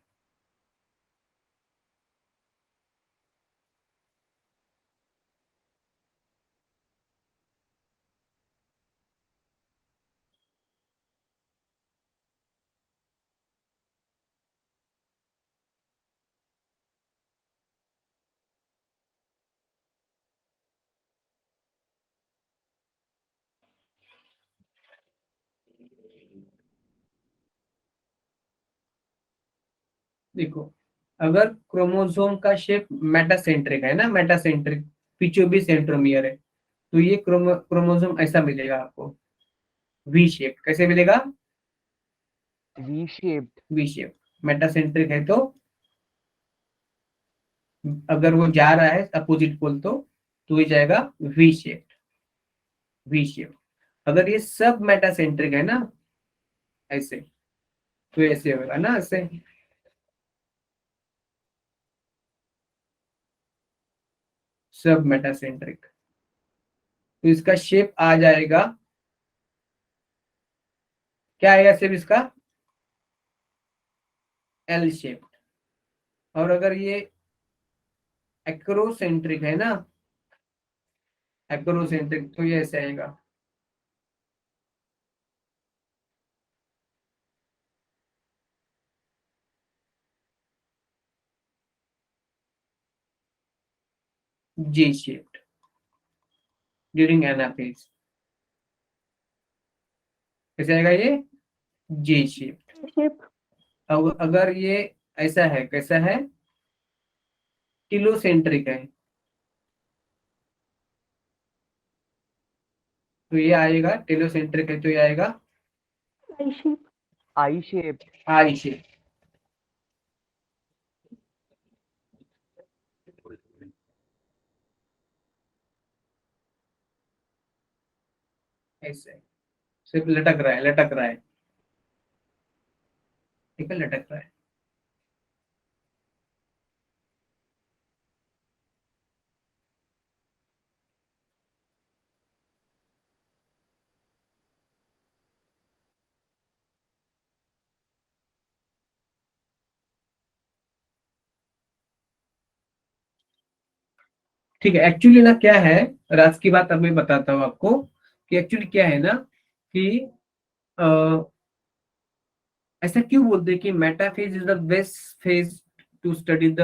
देखो, अगर क्रोमोसोम का शेप मेटासेंट्रिक है ना, मेटासेंट्रिक, पीछे भी सेंट्रोमियर है, तो ये क्रोमोसोम ऐसा मिलेगा आपको, वी शेप। कैसे मिलेगा? V shaped. V shape. Metacentric है तो अगर वो जा रहा है अपोजिट पोल तो ये जाएगा वी शेप। V shape. अगर ये सब मेटासेंट्रिक है ना, ऐसे, तो ऐसे होगा ना, ऐसे। सब मेटासेंट्रिक, तो इसका शेप आ जाएगा, क्या आएगा शेप इसका? L shape. और अगर ये एक्रोसेंट्रिक है ना, एक्रोसेंट्रिक, तो ये ऐसे आएगा, जी शेप्ड ड्यूरिंग एनाफेज। कैसे आएगा ये? जी शेप्ड। shape, अब अगर ये ऐसा है, कैसा है? टिलोसेंट्रिक है, तो ये आएगा, टेलोसेंट्रिक है तो ये आएगा I shape, I shaped. I shape. ऐसे सिर्फ लटक रहा है, लटक रहा है, ठीक है, लटक रहा है। ठीक है, एक्चुअली ना क्या है, राज की बात अब मैं बताता हूँ आपको कि एक्चुअली क्या है ना, कि अ, ऐसा क्यों बोलते हैं कि metaphase is the best phase two study the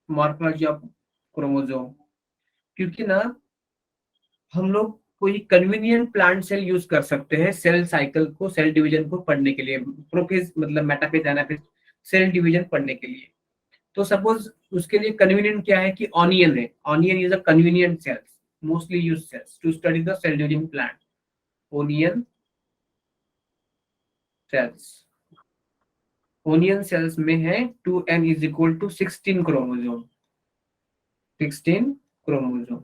morphology of chromosome? क्योंकि ना हम लोग कोई कन्वीनियंट प्लांट सेल यूज कर सकते हैं सेल साइकिल को, सेल डिवीजन को पढ़ने के लिए, प्रोफेज मतलब मेटाफेज एनाफेज, सेल डिवीजन पढ़ने के लिए। तो सपोज उसके लिए कन्वीनियंट क्या है कि ऑनियन है, onion is a convenient cells, mostly use cells to study the cell during plant, onion cells. Onion cells में है 2n is equal to 16 chromosome, 16 chromosome.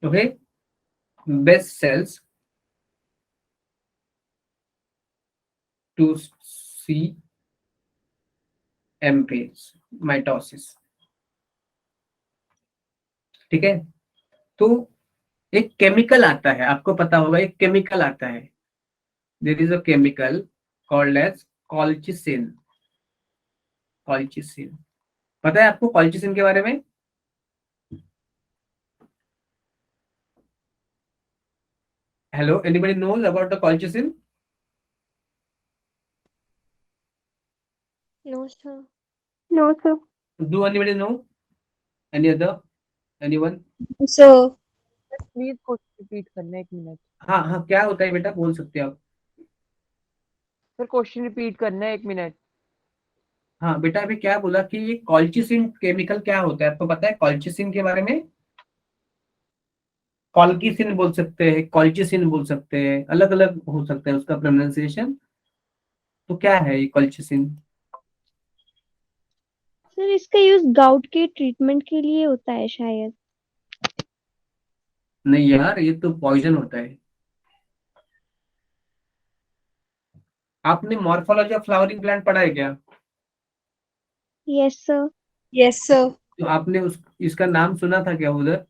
Okay, best cells to see M phase mitosis. ठीक है, तो एक chemical आता है, आपको पता होगा, एक केमिकल आता है, there is a chemical called as colchicine. Colchicine, पता है आपको कॉल्चिसिन के बारे में? Hello, anybody knows about the colchicine? No, sir. No, sir. Do anybody know? Any other? Anyone? So, please question repeat करना 1 मिनट। हाँ हाँ, क्या होता है बेटा, बोल सकते हो आप। सर क्वेश्चन रिपीट करना 1 मिनट। हाँ बेटा, अभी क्या बोला कि ये कॉल्चिसिन केमिकल क्या होता है, आपको पता है कॉल्चिसिन के बारे में? कॉल्किसिन बोल सकते हैं, कॉल्चिसिन बोल सकते हैं, अलग अलग हो सकता है उसका प्रोनाउंसिएशन। तो क्या है ये कॉल्चिसिन? सर इसका यूज गाउट के ट्रीटमेंट के लिए होता है शायद। नहीं यार, ये तो पॉइजन होता है। आपने मॉर्फोलॉजी ऑफ फ्लावरिंग प्लांट पढ़ा है क्या? Yes sir. Yes sir. तो आपने उस इसका नाम सुना था क्या उधर?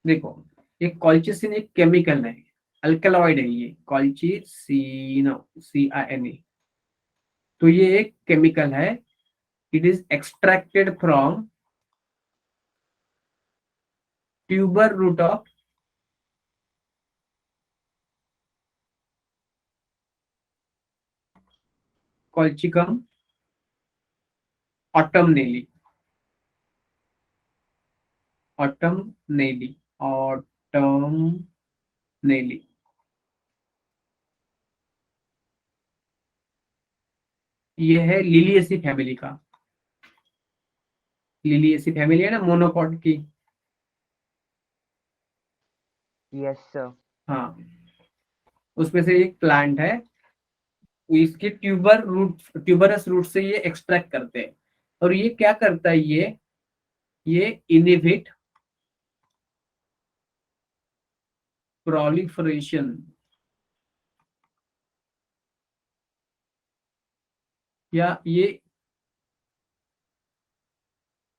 देखो, ये कॉल्चिसिन एक केमिकल है, अल्कलॉइड है ये, कॉल्चिसिनो, CINA। तो ये एक केमिकल है, it is extracted from tuber root of colchicum autumnale. Autumnale, autumnale. ये है लिलिएसी फैमिली का, लिलिएसी फैमिली है ना मोनोकॉट की। Yes sir. हाँ, उसमें से एक प्लांट है, इसके ट्यूबरस रूट से ये एक्सट्रैक्ट करते हैं। और ये क्या करता है, ये इनहिबिट प्रोलिफरेशन, या ये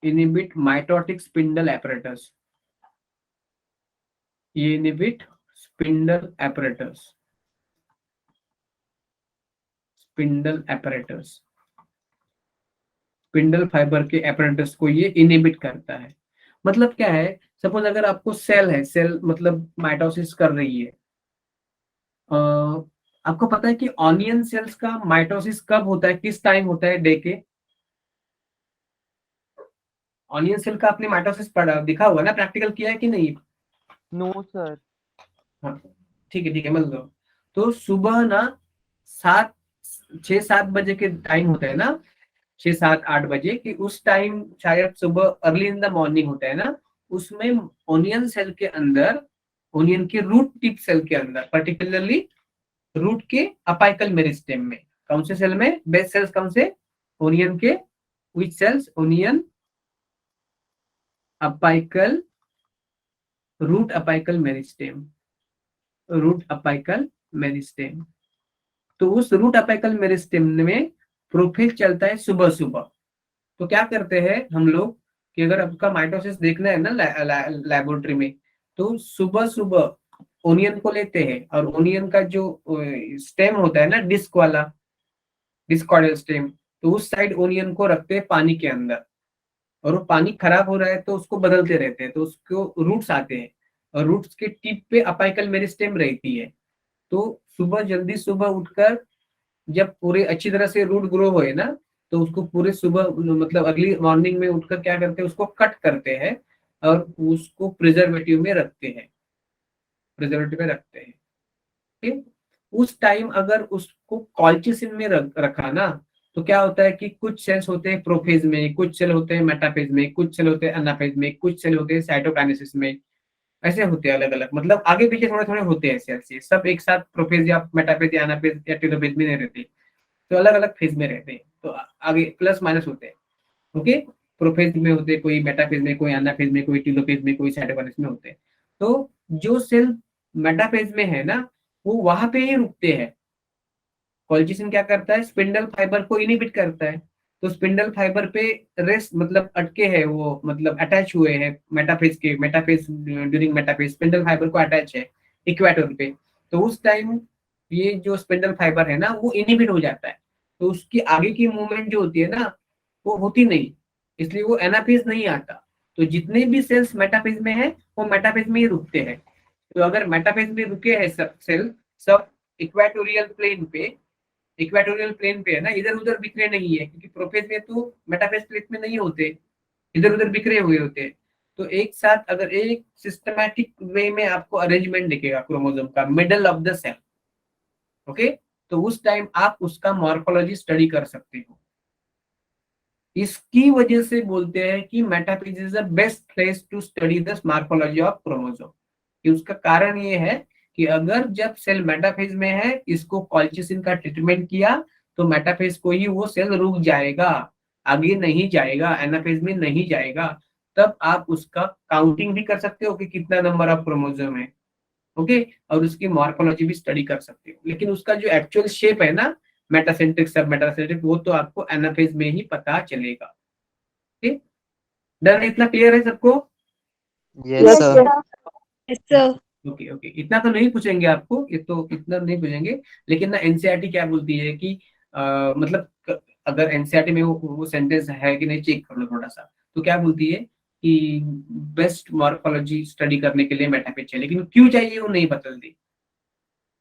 इनहिबिट माइटोटिक स्पिंडल एपरेटस, ये inhibit spindle apparatus, spindle apparatus, spindle fibre के एपरेटस को ये इनहिबिट करता है। मतलब क्या है, सपोज अगर आपको सेल है, सेल मतलब माइटोसिस कर रही है, अ, आपको पता है कि ऑनियन सेल्स का माइटोसिस कब होता है, किस टाइम होता है डे के? ऑनियन सेल का आपने माइटोसिस पढ़ा दिखा हुआ ना, प्रैक्टिकल किया है कि नहीं? No sir. हाँ, ठीक है मत लो। तो सुबह ना 6-7 बजे के टाइम होता है ना, 6-7-8 बजे कि उस टाइम, शायद सुबह अर्ली इन द मॉर्निंग होता है ना, उसमें ओनियन सेल के अंदर, ओनियन के रूट टिप सेल के अंदर, पर्टिकुलरली रूट के अपाइकल मेरिस्टेम में, कौन से सेल में, बेस सेल्स कौन से, ओनियन के, which cells, onion apical, root apical meristem, root apical meristem. तो उस रूट अपाइकल मेरिस्टेम में प्रोफेज चलता है सुबह सुबह। तो क्या करते हैं हम लोग कि अगर आपका माइटोसिस देखना है ना लैबोरेटरी में, तो सुबह सुबह ओनियन को लेते हैं, और ओनियन का जो स्टेम होता है ना, डिस्क वाला, डिस्कॉइडल स्टेम, तो उस साइड ओनियन को रखते हैं पानी के अंदर, और वो पानी खराब हो रहा है तो उसको बदलते रहते हैं, तो उसको रूट्स आते हैं, और रूट्स के टिप पे अपाइकल मेरिस्टेम रहती है। तो सुबह जल्दी सुबह उठकर, जब पूरे अच्छी तरह से रूट ग्रो होए ना, तो उसको पूरे सुबह मतलब अर्ली मॉर्निंग में उठकर क्या करते हैं, उसको कट करते हैं और उसको प्रिजर्वेटिव में रखते हैं, प्रिजर्वेटिव में रखते हैं। ठीक, उस टाइम अगर उसको कॉल्चिसिन में रखा ना, तो क्या होता है कि कुछ सेल्स होते हैं प्रोफेज में, कुछ सेल होते हैं मेटाफेज में, कुछ सेल होते हैं एनाफेज में, कुछ सेल होते हैं साइटोकाइनेसिस में, ऐसे होते हैं अलग अलग, मतलब आगे पीछे थोड़े थोड़े होते हैं ऐसे ऐसे, सब एक साथ प्रोफेज या मेटाफेज या एनाफेज या टेलोफेज में नहीं रहते, तो अलग अलग फेज में रहते हैं, तो आगे प्लस माइनस होते हैं। ओके, प्रोफेज में होते हैं, कोई मेटाफेज में, कोई एनाफेज में, कोई टेलोफेज में, कोई साइटोकाइनेसिस में होते हैं। तो जो सेल मेटाफेज में है ना, वो वहां पे ही रुकते हैं। कॉल्चिसिन क्या करता है, स्पिंडल फाइबर को इनिबिट करता है, तो स्पिंडल फाइबर पे रेस्ट मतलब अटके हैं वो, मतलब अटैच हुए हैं मेटाफेज के, metaphase during metaphase spindle fibre को अटैच है इक्वेटर पे, तो उस टाइम ये जो स्पिंडल फाइबर है ना वो इनिबिट हो जाता है, तो उसकी आगे की मूवमेंट जो होती है ना वो होती नहीं, इसलिए वो एनाफेज नहीं आता। तो जितने भी सेल्स मेटाफेज में है वो मेटाफेज में ही रुकते हैं। तो अगर मेटाफेज में रुके हैं सब सेल, सब इक्वेटोरियल प्लेन पे, इक्वेटोरियल प्लेन पे है ना, इधर उधर बिखरे नहीं है, क्योंकि प्रोफेज में तो मेटाफेज प्लेन में नहीं होते, इधर उधर बिखरे हुए होते हैं। तो एक साथ अगर एक सिस्टमैटिक वे में आपको अरेंजमेंट दिखेगा क्रोमोसोम का middle of the cell, okay, तो उस टाइम आप उसका मॉर्फोलॉजी स्टडी कर सकते हो। इसकी वजह से बोलते हैं कि metaphase is the best place to study the morphology of chromosome. उसका कारण ये है कि अगर जब सेल मेटाफेज में है, इसको कॉल्चिसिन का ट्रीटमेंट किया, तो मेटाफेज को ही वो सेल रुक जाएगा, आगे नहीं जाएगा, एनाफेज में नहीं जाएगा। तब आप उसका काउंटिंग भी कर सकते हो कि कितना नंबर ऑफ क्रोमोसोम है, ओके, और उसकी मॉर्फोलॉजी भी स्टडी कर सकते हो। लेकिन उसका जो एक्चुअल शेप है ना, मेटासेंट्रिक सब मेटासेंट्रिक, वो तो आपको एनाफेज में ही पता चलेगा। ठीक, डन, इतना क्लियर है सबको? Yes, Yes, sir. sir. Yes, sir. Okay okay, इतना तो नहीं पूछेंगे आपको, ये तो इतना नहीं पूछेंगे, लेकिन ना एनसीईआरटी क्या बोलती है कि मतलब अगर एनसीईआरटी में वो सेंटेंस है कि नहीं चेक कर लो थोड़ा सा, तो क्या बोलती है कि बेस्ट मॉर्फोलॉजी स्टडी करने के लिए मेटाफेज चाहिए, लेकिन क्यों चाहिए वो नहीं बदलती,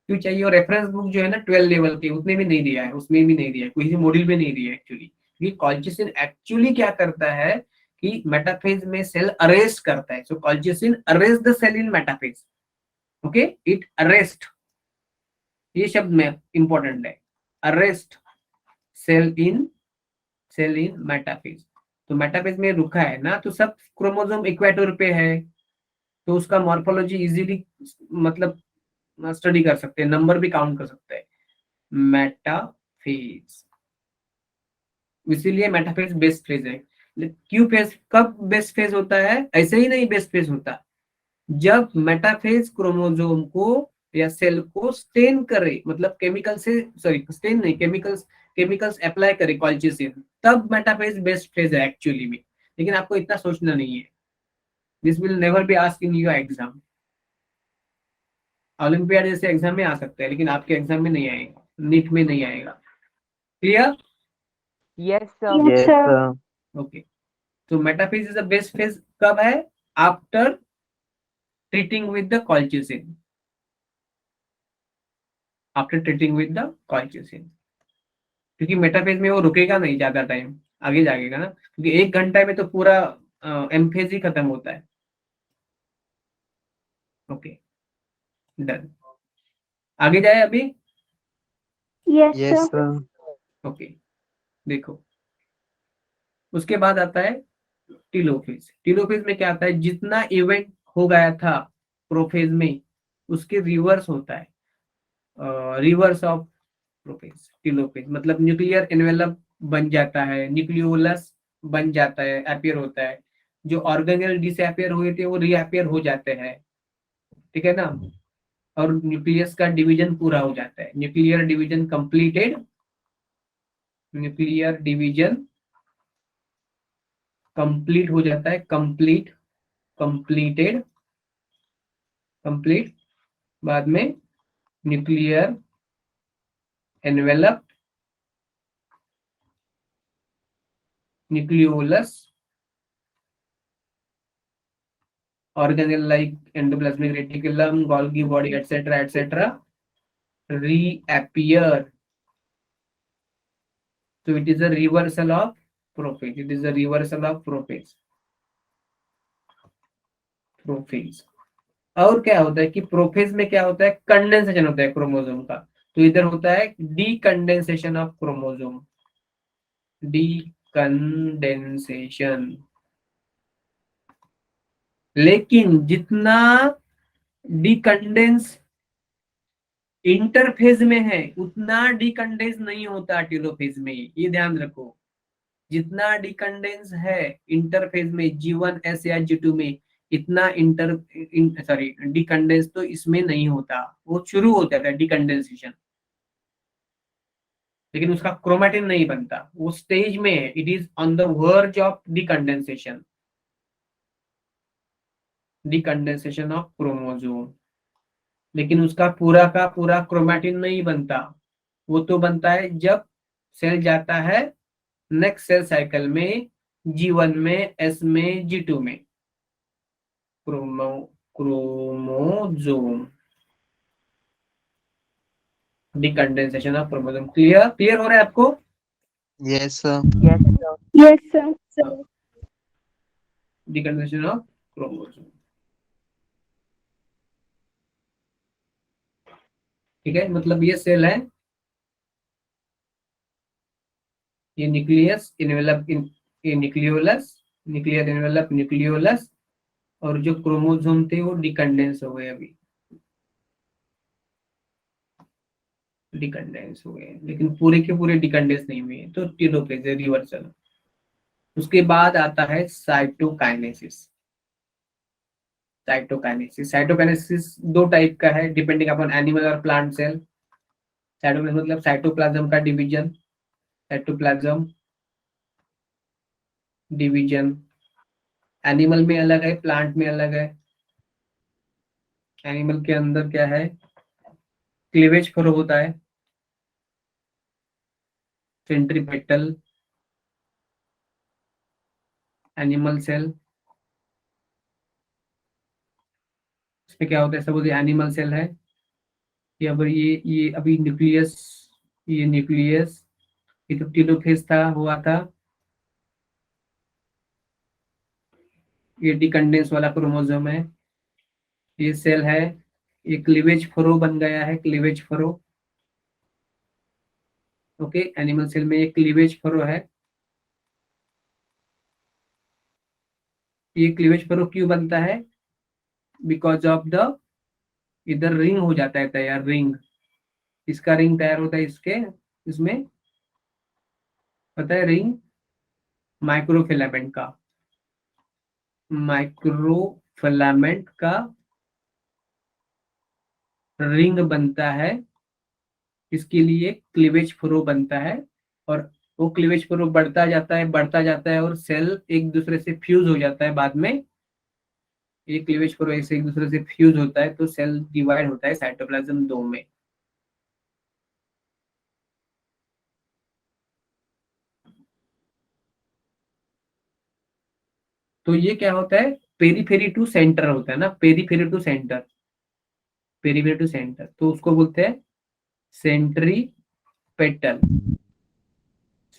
क्यों चाहिए। और रेफरेंस बुक जो है ना 12 लेवल के, उसमें भी नहीं दिया है, उसमें भी नहीं दिया है, किसी मॉड्यूल में नहीं दिया है एक्चुअली। क्योंकि कॉल्चिसिन एक्चुअली क्या करता है कि मेटाफेज में सेल अरेस्ट करता है, so colchicine arrest the cell in metaphase, okay, it arrest, ये शब्द में इंपॉर्टेंट है, अरेस्ट सेल इन मेटाफेज। तो मेटाफेज में रुका है ना, तो सब क्रोमोसोम इक्वेटर पे है, तो उसका मॉर्फोलॉजी इजीली मतलब स्टडी कर सकते हैं, नंबर भी काउंट कर सकते हैं। मेटाफेज, इसीलिए मेटाफेज बेस्ट फेज है। क्यू फेज कब बेस्ट फेज होता है, ऐसे ही नहीं बेस्ट फेज होता, जब मेटाफेज क्रोमोसोम को या सेल को स्टेन करे, मतलब केमिकल से, सॉरी स्टेन नहीं, केमिकल्स अप्लाई करे कॉल्चिसिन, तब मेटाफेज बेस्ट फेज है एक्चुअली में। लेकिन आपको इतना सोचना नहीं है, this will never be asked in your exam. Olympiad जैसे एग्जाम में आ सकता है, लेकिन आपके एग्जाम में नहीं आएगा, नीट में नहीं आएगा। Clear? Yes, sir. Yes, Yes, sir. sir. Okay, तो metaphase is the best phase कब है, after treating with the colchicine, after treating with the colchicine, क्योंकि मेटाफेज में वो रुकेगा नहीं ज्यादा टाइम, आगे जाएगा ना, क्योंकि 1 घंटा में तो पूरा एमफेज ही खत्म होता है। ओके, डन, आगे जाए अभी। Yes, Yes, sir. sir. Okay, देखो, उसके बाद आता है टीलोफेज। टीलोफेज में क्या आता है, जितना इवेंट हो गया था प्रोफेज में, उसके रिवर्स होता है, रिवर्स ऑफ प्रोफेज। टीलोफेज मतलब न्यूक्लियर एनवेलप बन जाता है, न्यूक्लियोलस बन जाता है, अपीयर होता है, जो ऑर्गेनेल डिसअपियर हुए थे वो रीअपियर हो जाते हैं, ठीक है ना, और न्यूक्लियस का डिवीजन पूरा हो जाता है, nuclear division completed, nuclear division complete हो जाता है, कंप्लीटेड, कंप्लीट, बाद में nuclear envelope, nucleolus, organelle like endoplasmic reticulum, Golgi body, etc., reappear. So it is a reversal of prophase. It is a reversal of prophase. Prophase. और क्या होता है कि प्रोफेज में क्या होता है, कंडेंसेशन होता है क्रोमोसोम का, तो इधर होता है डीकंडेंसेशन ऑफ क्रोमोसोम, डीकंडेंसेशन। लेकिन जितना डीकंडेंस इंटरफेज में है उतना डीकंडेंस नहीं होता टेलोफेज में, ये ध्यान रखो। जितना डीकंडेंस है इंटरफेज में G1s या G2 में, इतना सॉरी डीकंडेंस तो इसमें नहीं होता, वो शुरू हो जाता है डीकंडेंसेशन, लेकिन उसका क्रोमेटिन नहीं बनता, वो स्टेज में है, it is on the verge of डीकंडेंसेशन, डीकंडेंसेशन of chromosome. लेकिन उसका पूरा का पूरा क्रोमेटिन नहीं बनता, वो तो बनता है जब सेल जाता है नेक्स्ट सेल साइकिल में, G1 में, S में, G2 में, chromosome, डीकंडेंसेशन of chromosome. Clear clear हो रहा है आपको? Yes, sir. Yes, sir. Yes, sir. डीकंडेंसेशन of chromosome. ठीक है, मतलब ये सेल है, ये न्यूक्लियस इनवेलप ये न्यूक्लियोलस, न्यूक्लियर इनवेलप न्यूक्लियोलस, और जो क्रोमोसोम थे वो डिकंडेंस हो गए, अभी डिकंडेंस हो गए, लेकिन पूरे के पूरे डिकंडेंस नहीं हुए, तो टेलोफेज रिवर्सल। उसके बाद आता है साइटोकाइनेसिस। साइटोकाइनेसिस, साइटोकाइनेसिस दो टाइप का है डिपेंडिंग अपॉन एनिमल और प्लांट सेल। साइटोकाइनेसिस मतलब साइटोप्लाज्म का डिवीजन, साइटोप्लाज्म डिवीजन। एनिमल में अलग है, प्लांट में अलग है। एनिमल के अंदर क्या है, क्लीवेज फरो होता है, सेंट्रीपेटल एनिमल सेल। इसमें क्या होता है, सब एनिमल सेल है। ये अब ये अभी न्यूक्लियस, ये न्यूक्लियस, ये तो टेलोफेज था, हुआ था, ये डिकंडेंस वाला क्रोमोसोम है, ये सेल है, ये क्लीवेज फरो बन गया है, cleavage furrow. Okay, animal cell में ये क्लीवेज फरो है। ये क्लीवेज फरो क्यों बनता है, बिकॉज ऑफ द, इधर रिंग हो जाता है तैयार, रिंग, इसका रिंग तैयार होता है इसके, इसमें पता है रिंग, माइक्रोफिलामेंट का, माइक्रोफिलामेंट का रिंग बनता है, इसके लिए क्लीवेज फ्लो बनता है, और वो क्लीवेज फ्लो बढ़ता जाता है, बढ़ता जाता है, और सेल एक दूसरे से फ्यूज हो जाता है बाद में। ये क्लीवेज फ्लो ऐसे एक दूसरे से फ्यूज होता है तो सेल डिवाइड होता है साइटोप्लाज्म 2 में। तो ये क्या होता है, पेरीफेरी टू सेंटर होता है ना, periphery to centre, periphery to centre, तो उसको बोलते हैं सेंट्रीपेटल,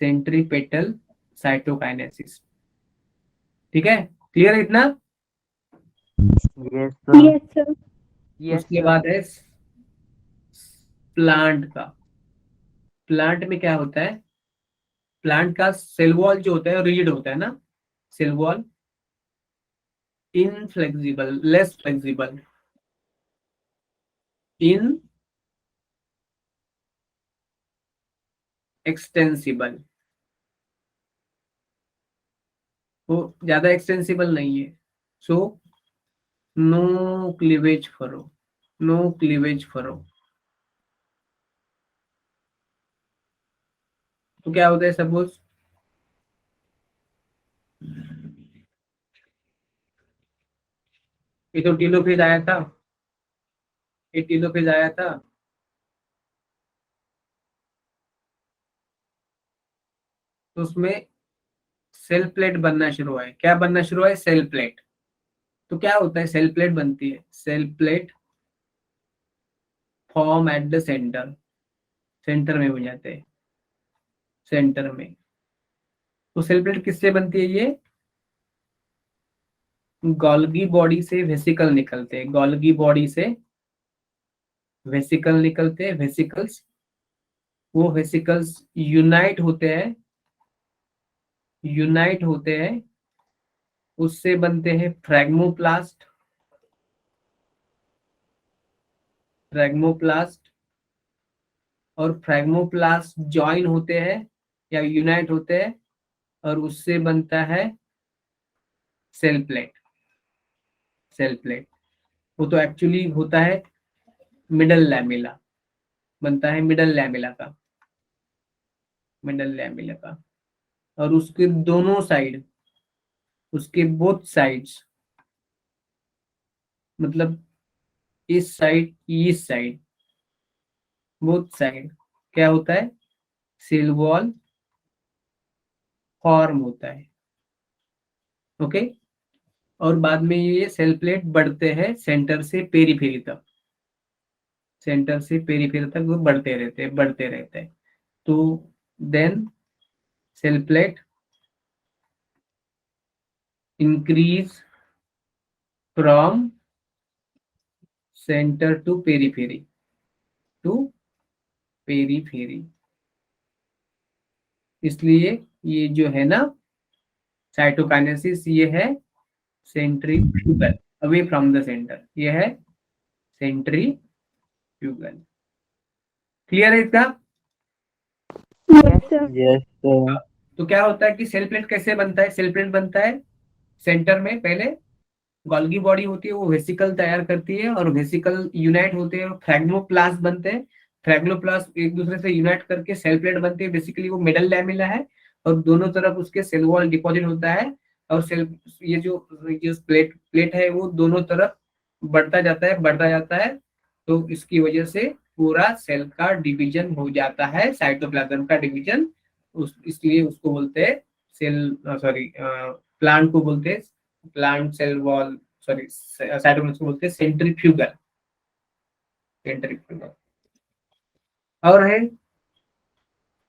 सेंट्रीपेटल साइटोकाइनेसिस। ठीक है, क्लियर है इतना? Yes, sir. Yes, sir. Yes, उसके sir. बाद है प्लांट का। प्लांट में क्या होता है, प्लांट का सेल वॉल जो होता है रिजिड होता है ना, cell wall inflexible, less flexible, inextensible, वो ज्यादा एक्सटेंसिबल नहीं है। So no cleavage furrow, no cleavage furrow. तो क्या होता है, सपोज ये तो टीलोफेज आया था, ये टीलोफेज आया था, तो उसमें सेल प्लेट बनना शुरू हुआ है। क्या बनना शुरू हुआ है, सेल प्लेट। तो क्या होता है, सेल प्लेट बनती है, cell plate form at the centre, centre में बन जाते हैं, सेंटर में। तो सेल प्लेट किससे बनती है, ये गोल्गी बॉडी से वेसिकल निकलते हैं, गोल्गी बॉडी से वेसिकल निकलते हैं, वेसिकल्स, वो वेसिकल्स यूनाइट होते हैं, उससे बनते हैं फ्रैग्मोप्लास्ट, और फ्रैग्मोप्लास्ट ज्वाइन होते हैं या यूनाइट होते हैं, और उससे बनता है सेल प्लेट। वो तो एक्चुअली होता है मिडल लैमेला, बनता है मिडल लैमेला का, और उसके दोनों साइड, उसके बोथ साइड्स, मतलब इस साइड बोथ साइड क्या होता है, सेल वॉल फॉर्म होता है। ओके, और बाद में ये सेल प्लेट बढ़ते हैं सेंटर से पेरीफेरी तक, वो बढ़ते रहते हैं। तो then cell plate increase from centre to periphery इसलिए ये जो है ना साइटोकाइनेसिस, ये है centrifugal, away from the centre, ये है सेंट्रीफ्यूगल। क्लियर है इसका? Yes, sir. Yes, sir. तो क्या होता है कि सेल प्लेट कैसे बनता है? सेल प्लेट बनता है सेंटर में, पहले गोल्गी बॉडी होती है, वो वेसिकल तैयार करती है, और वेसिकल यूनाइट होते हैं, फ्रैग्मोप्लास्ट बनते हैं, फ्रैग्मोप्लास्ट एक दूसरे से यूनाइट करके सेल प्लेट बनती है। बेसिकली वो मिडल लैमेला है, और दोनों तरफ उसके सेल वॉल डिपॉजिट होता है, और सेल, ये जो प्लेट है वो दोनों तरफ बढ़ता जाता है, तो इसकी वजह से पूरा सेल का डिवीजन हो जाता है, साइटोप्लाज्म का डिवीजन। इसलिए उसको बोलते हैं सेल, सॉरी, प्लांट को बोलते हैं plant cell wall, sorry cytoplasm को बोलते हैं सेंट्रीफ्यूगल। और है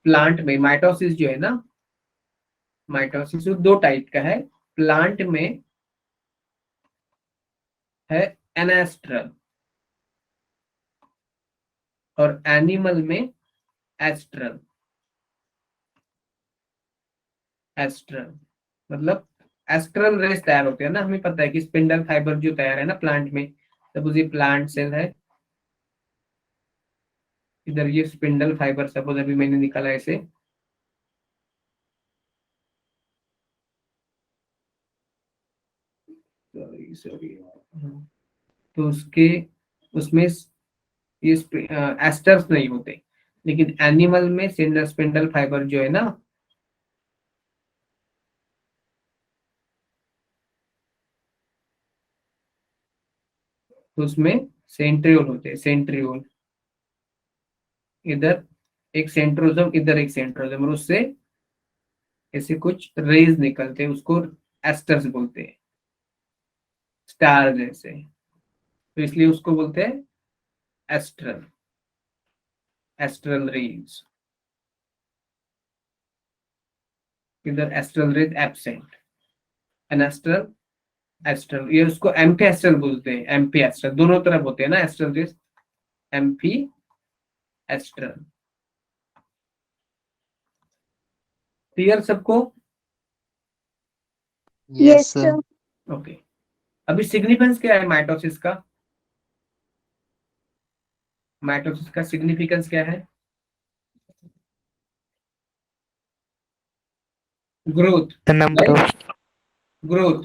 प्लांट में माइटोसिस जो है ना, माइटोसिस दो टाइप का है। प्लांट में है एनास्ट्रल, और एनिमल में एस्ट्रल। मतलब एस्ट्रल रेस तैयार होते हैं ना, हमें पता है कि स्पिंडल फाइबर जो तैयार है ना प्लांट में, सपोज ये प्लांट सेल है, इधर ये स्पिंडल फाइबर सपोज अभी मैंने निकाला ऐसे, सॉरी, तो उसमें ये एस्टर्स नहीं होते, लेकिन एनिमल में स्पिंडल फाइबर जो है ना, तो उसमें सेंट्रियोल होते हैं, सेंट्रियोल, इधर एक सेंट्रोजम, इधर एक सेंट्रोजम, और उससे ऐसे कुछ रेज निकलते हैं, उसको एस्टर्स बोलते हैं, स्टार जैसे, तो इसलिए उसको बोलते हैं एस्ट्रल रेज। इधर एस्ट्रल रेज एब्सेंट, एनास्ट्रल, एस्ट्रल, ये उसको एम्फी एस्ट्रल बोलते हैं, एम्फी एस्ट्रल दोनों तरफ होते हैं ना astral rays, amphiastral. Clear सबको? Yes, Yes, sir. ओके, अभी सिग्निफिकेंस क्या है माइटोसिस का? माइटोसिस का सिग्निफिकेंस क्या है? Growth, the number of growth,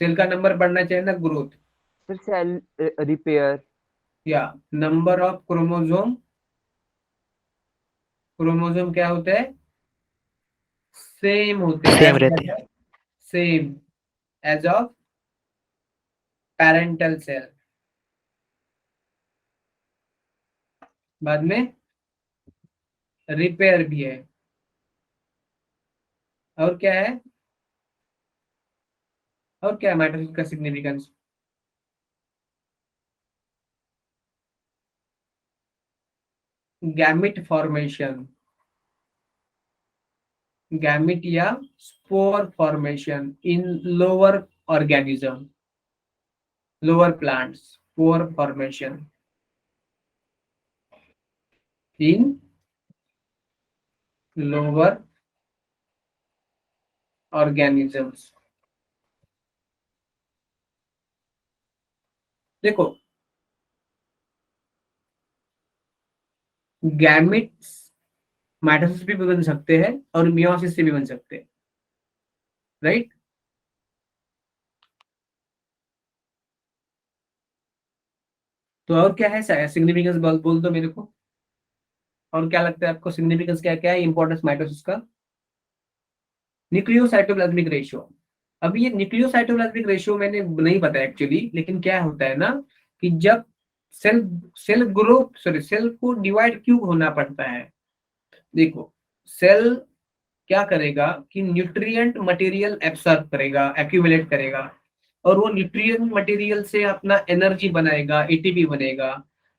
cell का नंबर बढ़ना चाहिए ना, ग्रोथ, फिर सेल रिपेयर, या नंबर ऑफ क्रोमोसोम, क्रोमोसोम क्या होता है, सेम होते हैं, same रहते हैं. Same as of parental cell. बाद में रिपेयर भी है, और क्या है, और क्या है माइटोसिस का सिग्निफिकेंस? गैमिट फॉर्मेशन, गैमिट या स्पोर फॉर्मेशन इन lower organism, lower plants, spore formation, इन लोअर ऑर्गेनिजम्स। देखो गैमेट्स माइटोसिस भी बन सकते हैं और मियोसिस से भी बन सकते हैं, राइट। तो और क्या है सिग्निफिकेंस, बोल दो मेरे को। और क्या लगता है आपको सिग्निफिकेंस क्या क्या है इंपॉर्टेंस माइटोसिस का? Nucleocytoplasmic ratio. अभी ये न्यूक्लियोसाइटोप्लाज्मिक रेशियो मैंने नहीं पता एक्चुअली, लेकिन क्या होता है ना कि जब cell cell growth sorry cell को डिवाइड क्यों होना पड़ता है। देखो सेल क्या करेगा कि न्यूट्रिएंट मटेरियल एब्सॉर्ब करेगा, एक्यूमुलेट करेगा, और वो न्यूट्रिएंट मटेरियल से अपना एनर्जी बनाएगा, एटीपी बनेगा,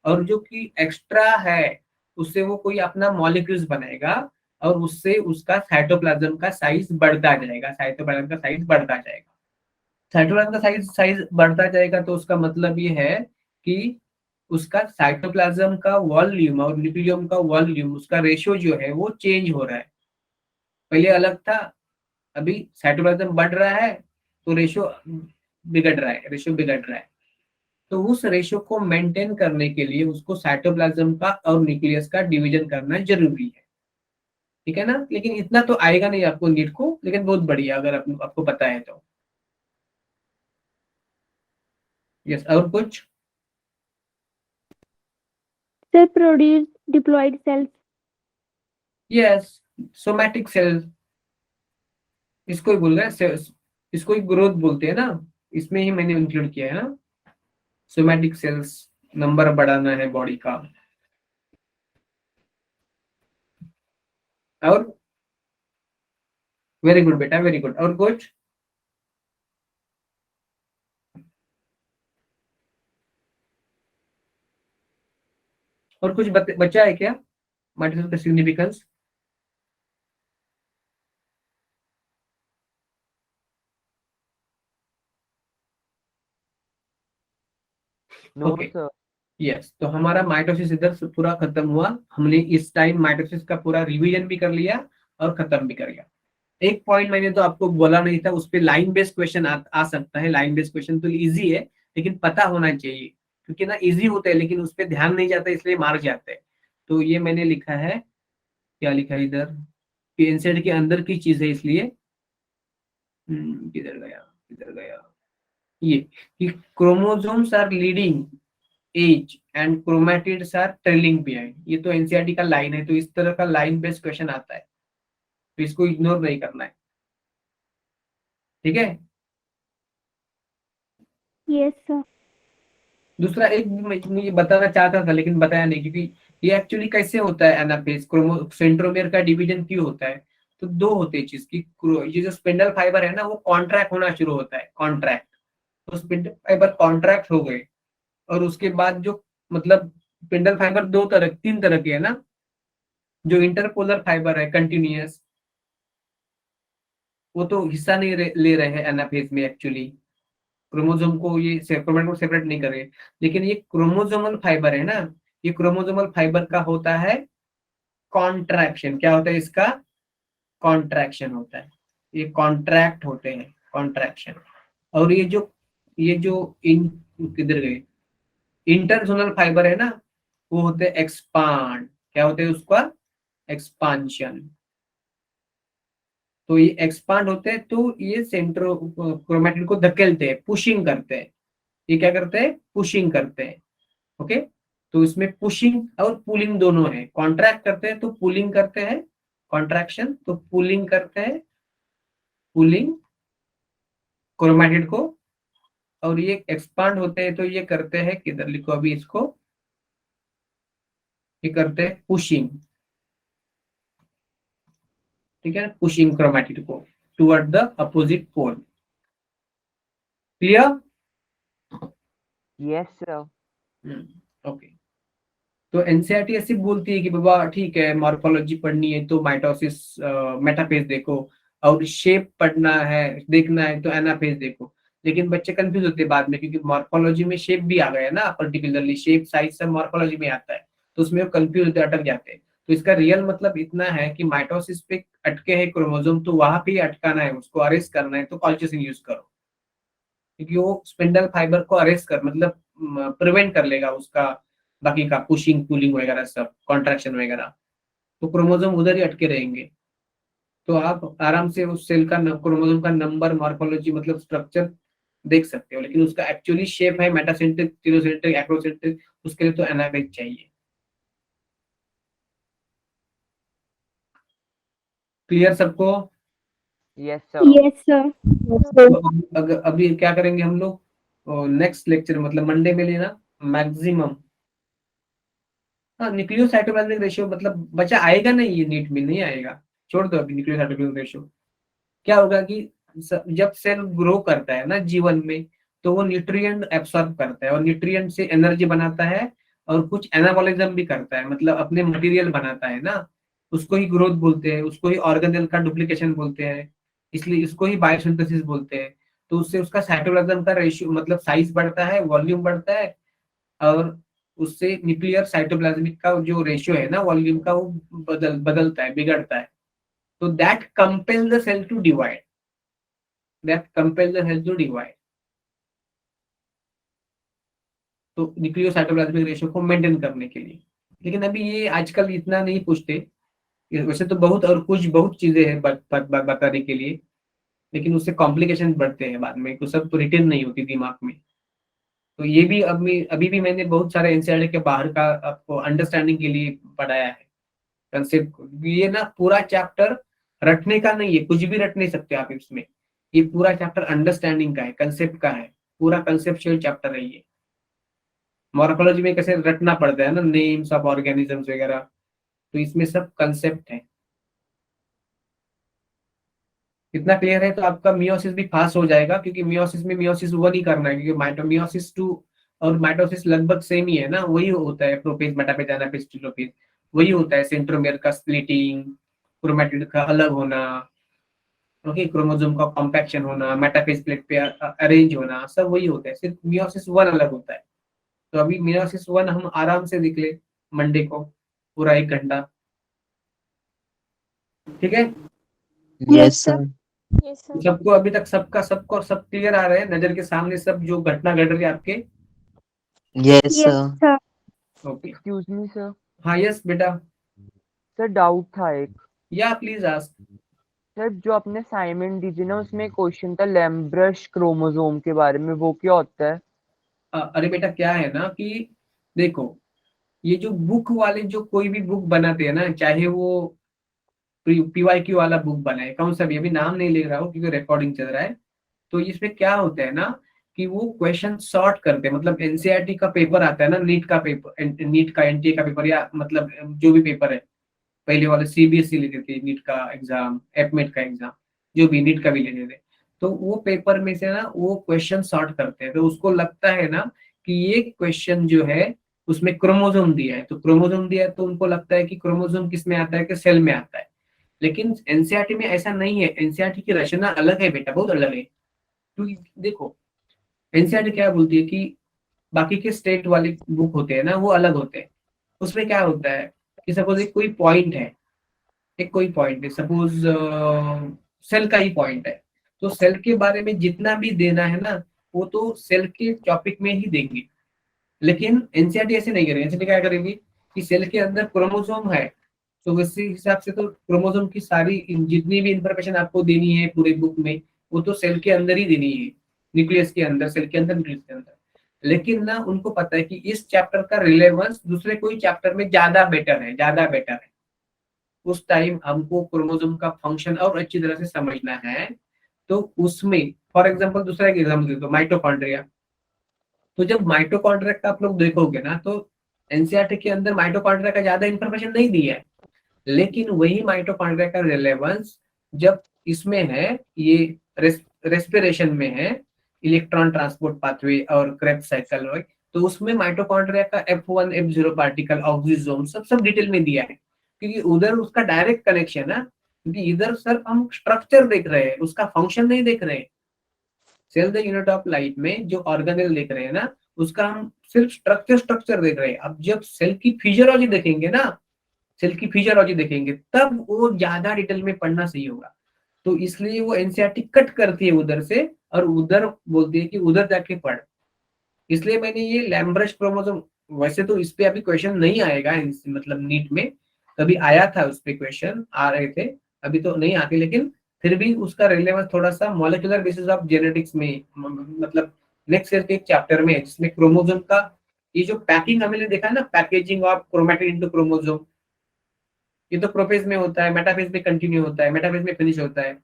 और जो कि एक्स्ट्रा है उससे वो कोई अपना मॉलिक्यूल्स बनाएगा, और उससे उसका साइटोप्लाज्म का साइज बढ़ता जाएगा, साइटोप्लाज्म का साइज बढ़ता जाएगा। साइटोप्लाज्म का साइज साइज बढ़ता जाएगा तो उसका मतलब ये है कि उसका साइटोप्लाज्म का वॉल्यूम और न्यूक्लियम का वॉल्यूम, उसका रेशियो जो है वो चेंज हो रहा है। पहले अलग था, अभी साइटोप्लाज्म बढ़ रहा है तो रेशियो बिगड़ रहा है। तो उस रेशियो को मेंटेन करने के लिए उसको साइटोप्लाज्म का और न्यूक्लियस का डिवीजन करना जरूरी है, ठीक है ना। लेकिन इतना तो आएगा नहीं आपको नीट को, लेकिन बहुत बढ़िया अगर आपको पता है तो। यस, और कुछ? Cell produce diploid cells. Yes, somatic cells, इसको ही बोल रहे हैं, इसको ही ग्रोथ बोलते हैं ना, इसमें ही मैंने इंक्लूड किया है ना। सोमैटिक सेल्स, नंबर बढ़ाना है बॉडी का। और वेरी गुड बेटा, वेरी गुड। और कुछ? और कुछ बचा है क्या माइटोसिस का significance? No okay, sir. Yes. तो हमारा माइटोसिस इधर से पूरा खत्म हुआ। हमने इस टाइम माइटोसिस का पूरा रिवीजन भी कर लिया और खत्म भी कर लिया। एक पॉइंट मैंने तो आपको बोला नहीं था, उस पे लाइन बेस्ड क्वेश्चन आ सकता है। लाइन बेस्ड क्वेश्चन तो इजी है, लेकिन पता होना चाहिए, क्योंकि ना इजी होता है लेकिन उस पर ध्यान नहीं जाता, इसलिए मार्क जाते हैं। तो ये मैंने लिखा है, क्या लिखा है इधर, कि एनसीईआरटी के अंदर की चीज है, इसलिए किधर गया, किधर गया, ये कि chromosomes are leading edge and chromatids are trailing behind. ये तो एनसीईआरटी का लाइन है, तो इस तरह का लाइन बेस्ड क्वेश्चन आता है, तो इसको इग्नोर नहीं करना है, ठीक है। Yes sir. दूसरा एक मैं ये बताना चाहता था लेकिन बताया नहीं, क्योंकि ये एक्चुअली कैसे होता है एनाफेज, सेंट्रोमियर का डिवीजन क्यों होता है। तो दो होते हैं चीज की, ये जो स्पिंडल फाइबर है ना वो कॉन्ट्रैक्ट होना शुरू होता है, कॉन्ट्रैक्ट। तो स्पिंडल फाइबर कॉन्ट्रैक्ट हो गए, और उसके बाद जो मतलब स्पिंडल फाइबर तीन तरह के है ना। जो इंटरपोलर फाइबर है कंटिन्यूअस, वो तो हिस्सा नहीं ले रहे हैं एनाफेज में एक्चुअली, क्रोमोसोम को ये क्रोमेटिन को सेपरेट नहीं कर रहे। लेकिन ये क्रोमोसोमल फाइबर है ना, ये क्रोमोसोमल फाइबर का होता है कॉन्ट्रैक्शन। क्या होता है इसका? कॉन्ट्रैक्शन होता है, ये कॉन्ट्रैक्ट होते हैं, कॉन्ट्रैक्शन। और ये जो इन किधर गए, इंटरजोनल फाइबर है ना, वो होते हैं एक्सपांड। क्या होते हैं उसका? एक्सपांशन। तो ये एक्सपांड होते हैं तो ये सेंट्रो क्रोमैटिन को धकेलते हैं, पुशिंग करते हैं। ये क्या करते हैं? पुशिंग करते हैं। ओके, तो इसमें पुशिंग और पुलिंग दोनों है। कॉन्ट्रैक्ट करते हैं तो पुलिंग करते हैं, कॉन्ट्रैक्शन तो पुलिंग करते हैं, पुलिंग क्रोमैटिड को। और ये एक्सपांड होते हैं तो ये करते हैं, किधर लिखो अभी इसको, ये करते हैं पुशिंग, ठीक है, पुशिंग क्रोमैटिड को toward the opposite pole. Clear? Yes sir. Okay. तो एनसीईआरटी ऐसी बोलती है कि बाबा ठीक है, मॉर्फोलॉजी पढ़नी है तो माइटोसिस मेटाफेज देखो, और शेप पढ़ना है देखना है तो एनाफेज देखो। लेकिन बच्चे कंफ्यूज होते हैं बाद में, क्योंकि मॉर्फोलॉजी में शेप भी आ गया ना, पर्टिकुलरली शेप साइज सब मॉर्फोलॉजी में आता है। तो उसमें वो कंफ्यूज होते अटक जाते हैं। तो इसका रियल मतलब इतना है कि माइटोसिस पे अटके हैं क्रोमोसोम, तो वहां पे ही अटकाना है, उसको अरेस्ट करना है, तो कॉल्चिसिन यूज करो, क्योंकि वो स्पिंडल फाइबर को अरेस्ट कर मतलब प्रिवेंट कर लेगा उसका बाकी का पुशिंग पुलिंग वगैरह सब कॉन्ट्रैक्शन वगैरह, तो क्रोमोसोम उधर ही अटके रहेंगे। तो आप आराम से उस सेल का क्रोमोसोम का नंबर मॉर्फोलॉजी मतलब स्ट्रक्चर देख सकते हो, लेकिन उसका एक्चुअली शेप है मेटासेंट्रिक, टीलोसेंट्रिक, एक्रोसेंट्रिक, उसके लिए तो एनावेज चाहिए। क्लियर सबको? Yes sir. Yes sir. तो अगर अभी क्या करेंगे हम लोग, नेक्स्ट लेक्चर मतलब मंडे में लेना मैक्सिमम। हाँ, न्यूक्लियोसाइटोप्लाज्मिक रेशियो मतलब बच्चा आएगा नहीं, ये नीट में नहीं आएगा, छोड़ दो अभी न्यूक्लियोसाइटोप्लाज्मिक रेशियो। क्या होगा कि जब सेल ग्रो करता है ना जीवन में, तो वो न्यूट्रिएंट एब्सॉर्ब करता है और न्यूट्रिएंट से एनर्जी बनाता है, और कुछ एनाबॉलिज्म भी करता है, मतलब अपने मटेरियल बनाता है ना, उसको ही ग्रोथ बोलते हैं, उसको ही ऑर्गेनेल का डुप्लीकेशन बोलते हैं, इसलिए इसको ही बायोसिंथेसिस बोलते हैं। तो उससे उसका साइटोप्लाज्म का रेशियो मतलब साइज बढ़ता है, वॉल्यूम बढ़ता है, और उससे न्यूक्लियर साइटोप्लाज्मिक का जो रेशियो है ना वॉल्यूम का, वो बदलता है, बिगड़ता है। तो that compel the cell to divide, that compel the cell to divide। तो न्यूक्लियोसाइटोप्लाज्मिक रेशियो को मेंटेन करने के लिए। लेकिन अभी ये आजकल इतना नहीं पूछते, वैसे तो बहुत और कुछ बहुत चीजें हैं बताने के लिए, लेकिन उससे कॉम्प्लिकेशन बढ़ते हैं बाद में, तो सब तो रिटेन नहीं होती दिमाग में। तो ये भी अभी भी मैंने बहुत सारे एनसीईआरटी के बाहर का आपको अंडरस्टैंडिंग के लिए पढ़ाया है कंसेप्ट। ये ना पूरा चैप्टर रटने का नहीं है, कुछ भी रट नहीं सकते आप इसमें। ये पूरा चैप्टर अंडरस्टैंडिंग का है, कंसेप्ट का है, पूरा कंसेप्चुअल चैप्टर है ये। मॉर्फोलॉजी में कैसे रटना पड़ता है ना नेम्स ऑफ ऑर्गेनिजम्स वगैरह, तो इसमें सब कंसेप्ट है। इतना क्लियर है तो आपका मियोसिस भी फास्ट हो जाएगा, क्योंकि मियोसिस में मियोसिस वन ही करना है, क्योंकि मियोसिस टू और माइटोसिस लगभग सेम ही है ना, वही होता है प्रोपेज मेटापेज एनापेज टेलोपेज, वही होता है सेंट्रोमियर का स्प्लिटिंग, क्रोमैटिड का अलग होना, ओके, क्रोमोसोम का कॉम्पैक्शन होना, मेटाफेज प्लेट पे अरेंज होना, सब वही होता है, सिर्फ मियोसिस वन अलग होता है। तो अभी मियोसिस वन हम आराम से देख ले मंडे को, पूरा 1 घंटा, ठीक है। Yes, sir. Yes sir. सबको अभी तक सबको सब क्लियर आ रहे हैं नजर के सामने, सब जो घटना घट रही है आपके? Yes, yes sir. Sir. Okay. Excuse me sir. हाँ यस बेटा, सर डाउट था एक। या प्लीज आस्क। सर जो आपने असाइनमेंट दी थी ना, उसमें क्वेश्चन था लैम्ब्रश क्रोमोसोम के बारे में, वो क्या होता है? अरे बेटा क्या है ना कि देखो, ये जो बुक वाले जो कोई भी बुक बनाते हैं ना, चाहे वो पीवाईक्यू वाला बुक बनाए, कौन सा भी, अभी नाम नहीं ले रहा हूँ क्योंकि रिकॉर्डिंग चल रहा है, तो इसमें क्या होता है ना कि वो क्वेश्चन सॉर्ट करते हैं, मतलब एनसीईआरटी का पेपर आता है ना, नीट का पेपर, नीट का एनटीए का पेपर, या मतलब जो भी पेपर है, पहले वाले सीबीएसई लेते थे नीट का एग्जाम, एपमेट का एग्जाम, जो भी नीट का भी लेते थे, तो वो पेपर में से ना वो क्वेश्चन सॉर्ट करते हैं, तो उसको लगता है ना कि ये क्वेश्चन जो है उसमें क्रोमोसोम दिया है, तो क्रोमोसोम दिया है तो उनको लगता है कि क्रोमोसोम किस में आता है, कि सेल में आता है। लेकिन एनसीईआरटी में ऐसा नहीं है, एनसीईआरटी की रचना अलग है बेटा, बहुत अलग है। क्योंकि देखो एनसीईआरटी क्या बोलती है कि बाकी के स्टेट वाले बुक होते हैं ना वो अलग होते हैं, उसमें क्या होता है कि सपोज एक कोई पॉइंट है, एक कोई पॉइंट है, सपोज सेल का ही पॉइंट है, तो सेल के बारे में जितना भी देना है ना वो तो सेल के टॉपिक में ही देंगे। लेकिन एनसीईआरटी ऐसे नहीं करेगी, एनसीईआरटी क्या करेगी कि सेल के अंदर क्रोमोसोम है, तो उसी हिसाब से तो क्रोमोसोम की सारी जितनी भी इंफॉर्मेशन आपको देनी है पूरे बुक में, वो तो सेल के अंदर ही देनी है, न्यूक्लियस के अंदर, सेल के अंदर, न्यूक्लियस के अंदर। लेकिन ना उनको पता है कि इस चैप्टर का रिलेवेंस दूसरे कोई चैप्टर में ज्यादा बेटर है, ज्यादा बेटर है, उस टाइम हमको क्रोमोसोम का फंक्शन और अच्छी तरह से समझना है। तो उसमें फॉर एग्जांपल दूसरा एक एग्जांपल दे दो, माइटोकॉन्ड्रिया। तो जब माइटोकॉन्ड्रिया का आप लोग देखोगे ना, तो एनसीईआरटी के अंदर माइटोकॉन्ड्रिया का ज्यादा इंफॉर्मेशन नहीं दिया है, लेकिन वही माइटोकॉन्ड्रिया का रिलेवेंस जब इसमें है, ये रेस्पिरेशन में है, इलेक्ट्रॉन ट्रांसपोर्ट पाथवे और क्रेब्स साइकिल, तो उसमें माइटोकॉन्ड्रिया का F1 F0 पार्टिकल, ऑक्सीजोम, सब सब डिटेल में दिया है, क्योंकि उधर उसका डायरेक्ट कनेक्शन है, क्योंकि इधर सिर्फ हम स्ट्रक्चर देख रहे हैं, उसका फंक्शन नहीं देख रहे हैं। Cell the unit of life में जो ऑर्गेनेल देख रहे हैं ना, उसका हम सिर्फ स्ट्रक्चर देख रहे हैं। अब जब सेल की फिजियोलॉजी देखेंगे ना, सेल की फिजियोलॉजी देखेंगे, तब वो ज्यादा डिटेल में पढ़ना सही होगा। तो इसलिए वो एनसीईआरटी कट करती है उधर से और उधर बोलती है कि उधर जाके पढ़। इसलिए मैंने ये लैम्ब्रश क्रोमोसोम, वैसे तो इस पे अभी क्वेश्चन नहीं आएगा, मतलब नीट में कभी आया था, उस पे क्वेश्चन आ रहे थे, अभी तो नहीं आते, लेकिन फिर भी उसका रिलेवेंस थोड़ा सा मॉलिक्यूलर बेसिस ऑफ जेनेटिक्स में, मतलब नेक्स्ट ईयर के एक चैप्टर में है, जिसमें क्रोमोसोम का ये जो पैकिंग हमने देखा है ना, packaging of chromatin into chromosome, ये तो प्रोफेज में होता है, मेटाफेज में कंटिन्यू होता है, मेटाफेज में फिनिश होता है।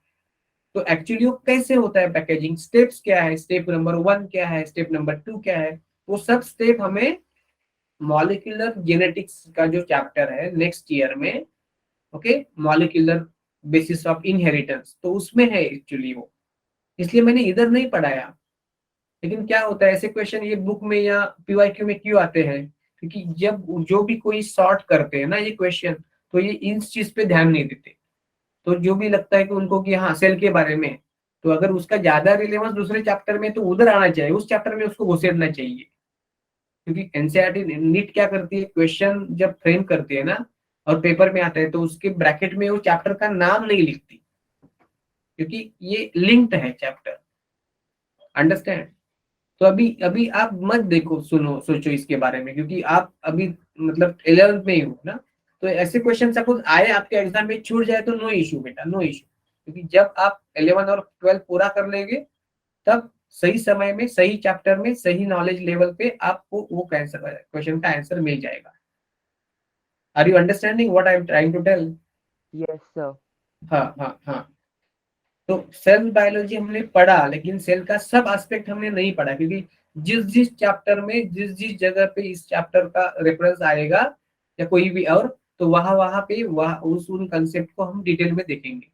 तो एक्चुअली वो कैसे होता है पैकेजिंग, स्टेप्स क्या है, स्टेप नंबर 1 क्या है, स्टेप नंबर 2 क्या है, वो सब स्टेप हमें मॉलिक्यूलर जेनेटिक्स का जो चैप्टर है नेक्स्ट ईयर में, okay, molecular basis of inheritance, तो उसमें है एक्चुअली वो। इसलिए मैंने इधर नहीं पढ़ाया। लेकिन क्या होता है, ऐसे क्वेश्चन ये बुक में या पीवाईक्यू में क्यों आते हैं, क्योंकि जब जो भी कोई सॉर्ट करते हैं ना ये क्वेश्चन, तो ये इन चीज पे ध्यान नहीं देते। तो जो भी लगता है कि उनको कि हाँ सेल के बारे में, तो अगर उसका ज्यादा रिलेवेंस दूसरे चैप्टर में, तो उधर आना चाहिए, उस चैप्टर में उसको घुसेड़ना चाहिए। क्योंकि एनसीईआरटी नीट क्या करती है, क्वेश्चन जब फ्रेम करती है ना और पेपर में आता है, तो उसके ब्रैकेट में वो चैप्टर का नाम नहीं लिखती, क्योंकि ये लिंक्ड है चैप्टर, अंडरस्टैंड। तो अभी अभी आप मत देखो, सुनो, सोचो इसके बारे में, क्योंकि आप अभी मतलब 11th में ही हो ना। तो ऐसे क्वेश्चन सपोज आए आपके एग्जाम में, छूट जाए तो नो इशू बेटा, नो इशू। क्योंकि जब आप 11 और 12 पूरा कर लेंगे, तब सही समय में, सही चैप्टर में, सही नॉलेज लेवल पे आपको वो क्वेश्चन का आंसर मिल जाएगा। Are you understanding what I am trying to tell? Yes sir. हाँ हाँ हाँ। तो सेल बायोलॉजी हमने पढ़ा, लेकिन सेल का सब एस्पेक्ट हमने नहीं पढ़ा, क्योंकि जिस जिस चैप्टर में, जिस जिस जगह पे इस चैप्टर का रेफरेंस आएगा या कोई भी और, तो वहां वहां पे वह उस उन कंसेप्ट को हम डिटेल में देखेंगे।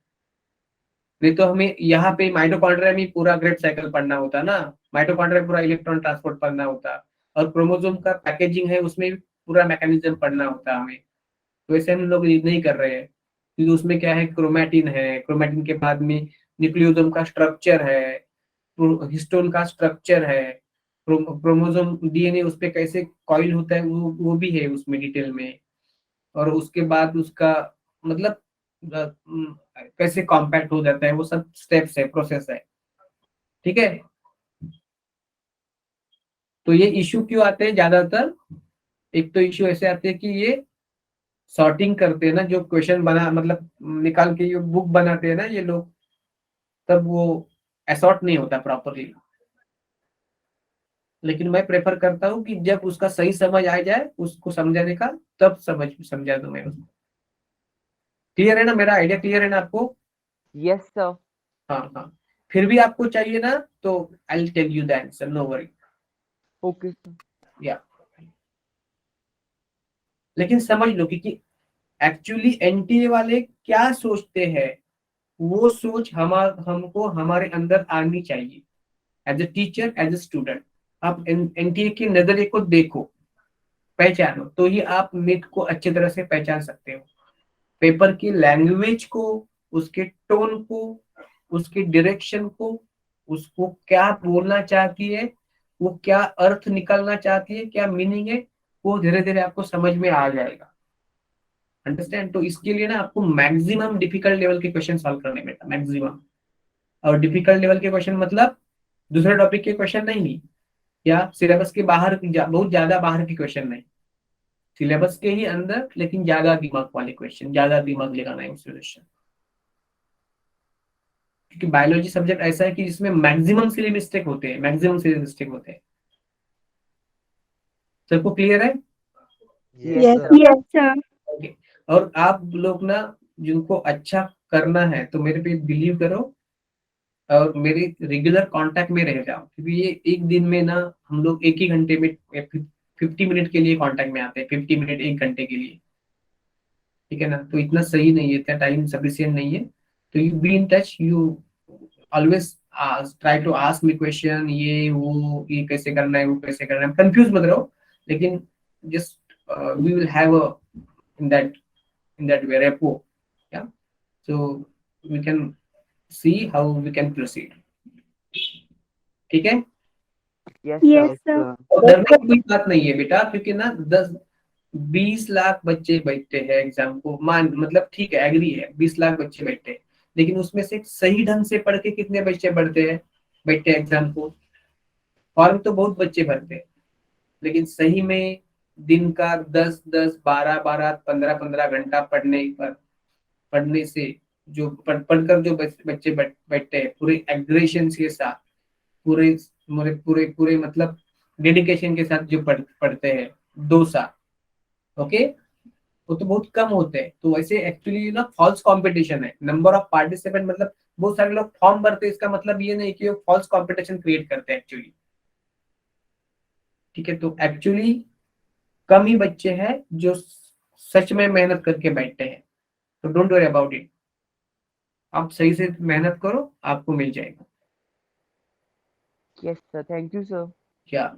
नहीं तो हमें यहाँ पे माइटोकॉन्ड्रिया में पूरा ग्रेड साइकिल पढ़ना होता ना, माइटोकॉन्ड्रिया पूरा इलेक्ट्रॉन ट्रांसपोर्ट पढ़ना होता, और क्रोमोसोम का पैकेजिंग है उसमें भी पूरा मैकेनिज्म पढ़ना होता हमें। तो वैसे हम लोग नहीं कर रहे हैं, क्योंकि उसमें क्या है, क्रोमैटिन है, क्रोमैटिन के बाद में न्यूक्लियोसोम का स्ट्रक्चर है, हिस्टोन का स्ट्रक्चर है, क्रोमोसोम डीएनए उस पे कैसे कॉइल होता है वो भी है उसमें डिटेल में। और उसके बाद उसका मतलब कैसे कॉम्पैक्ट हो जाता है, वो सब स्टेप्स है, प्रोसेस है, ठीक है। तो ये इशू क्यों आते हैं ज्यादातर, एक तो इशू ऐसे आते हैं कि ये सॉर्टिंग करते हैं ना, जो क्वेश्चन बना मतलब निकाल के ये बुक बनाते हैं ना ये लोग, तब वो असॉर्ट नहीं होता प्रॉपरली। लेकिन मैं प्रेफर करता हूँ कि जब उसका सही समझ आ जाए उसको समझाने का, तब समझा दूं मैं उसको। क्लियर है ना, मेरा आइडिया क्लियर है ना आपको? Yes sir. हाँ हाँ। फिर भी आपको चाहिए ना, तो I will tell you the answer, no worry. Okay sir. या लेकिन समझ लो कि एक्चुअली एनटीए वाले क्या सोचते हैं, वो सोच हमको हमारे अंदर आनी चाहिए, as a teacher, as a student. आप एनटीए के नजरिए को देखो, पहचानो, तो ही आप नीट को अच्छी तरह से पहचान सकते हो। पेपर की लैंग्वेज को, उसके टोन को, उसके डायरेक्शन को, उसको क्या बोलना चाहती है, वो क्या अर्थ निकलना चाहती है, क्या मीनिंग है, वो धीरे धीरे आपको समझ में आ जाएगा, अंडरस्टैंड। तो इसके लिए ना आपको मैक्सिमम डिफिकल्ट लेवल के क्वेश्चन सॉल्व करने बेटा, मैक्सिमम। और डिफिकल्ट लेवल के क्वेश्चन मतलब दूसरे टॉपिक के क्वेश्चन नहीं, या सिलेबस के बाहर बहुत ज्यादा बाहर के क्वेश्चन नहीं, सिलेबस के ही अंदर लेकिन ज्यादा दिमाग वाले क्वेश्चन, ज्यादा दिमाग लगाना है उस क्वेश्चन। क्योंकि बायोलॉजी सब्जेक्ट ऐसा है कि जिसमें मैक्सिमम सिली मिस्टेक होते हैं, मैक्सिमम सिली मिस्टेक होते हैं। सबको क्लियर है? Yes yes sir. ओके। और आप लोग ना, जिनको अच्छा करना है तो मेरे पे बिलीव करो और मेरे रेगुलर कांटेक्ट में रह जाओ, क्योंकि ये एक दिन में ना हम लोग एक ही घंटे में 50 मिनट के लिए कांटेक्ट में आते हैं, 50 मिनट, 1 घंटे के लिए, ठीक है ना। तो इतना सही नहीं है, इतना टाइम सफिशिएंट नहीं है। तो you be in touch, you always try to ask me question, ये वो, ये कैसे करना है, वो कैसे करना है, कंफ्यूज मत रहो। लेकिन just we will have a in that, in that way repo, या so we can see how we can proceed, ठीक है। यस Yes, सर। sir. और डरने की कोई बात नहीं है बेटा, क्योंकि ना 10-20 लाख बच्चे बैठते हैं एग्जाम को, मान मतलब ठीक है, एग्री है, 20 लाख बच्चे बैठते हैं, लेकिन उसमें से सही ढंग से पढ़ के कितने बच्चे बैठते हैं एग्जाम को? फॉर्म तो बहुत बच्चे भरते हैं, लेकिन सही में दिन का 10-10, 12-12, 15-15 घंटा पढ़ने से जो पढ़कर जो बच्चे बैठते हैं पूरे एग्रेशन के साथ, पूरे पूरे पूरे पूरे मतलब डेडिकेशन के साथ जो पढ़ते हैं 2 साल, ओके, वो तो बहुत कम होते हैं। तो वैसे एक्चुअली ना फॉल्स कंपटीशन है, नंबर ऑफ पार्टिसिपेंट, मतलब बहुत सारे लोग फॉर्म भरते हैं, इसका मतलब ये नहीं कि वो फॉल्स कंपटीशन क्रिएट करते हैं एक्चुअली, ठीक है। तो एक्चुअली कम ही बच्चे हैं जो सच में मेहनत करके बैठते हैं, तो डोंट वरी अबाउट इट, आप सही से मेहनत करो, आपको मिल जाएगा। Yes sir, thank you sir. या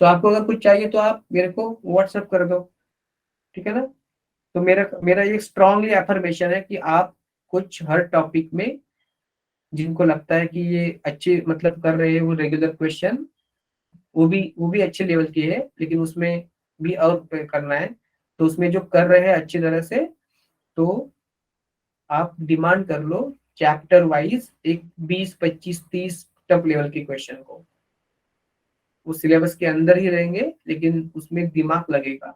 सो आपको अगर कुछ चाहिए तो आप मेरे को व्हाट्सएप कर दो, ठीक है ना। तो मेरा ये स्ट्रांगली एफर्मेशन है कि आप कुछ हर टॉपिक में जिनको लगता है कि ये अच्छे मतलब कर रहे हैं वो रेगुलर क्वेश्चन, वो भी अच्छे लेवल की है, लेकिन उसमें भी और करना है, तो उसमें जो कर रहे हैं अच्छी तरह से, तो आप डिमांड कर लो चैप्टर वाइज एक 20-25-30 टॉप लेवल के क्वेश्चन को, वो सिलेबस के अंदर ही रहेंगे लेकिन उसमें दिमाग लगेगा।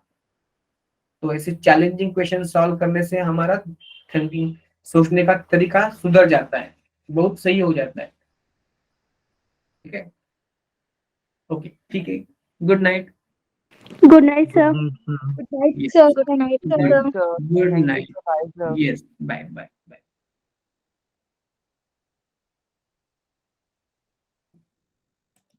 तो ऐसे चैलेंजिंग क्वेश्चन सॉल्व करने से हमारा थिंकिंग, सोचने का तरीका सुधर जाता है, बहुत सही हो जाता है, ठीक है। ओके, ठीक है, good night. Good night, sir. Good night, sir. Good night, Yes. sir. Good night, Thank sir. you sir. Good Thank you night. sir. Bye sir. Yes, bye.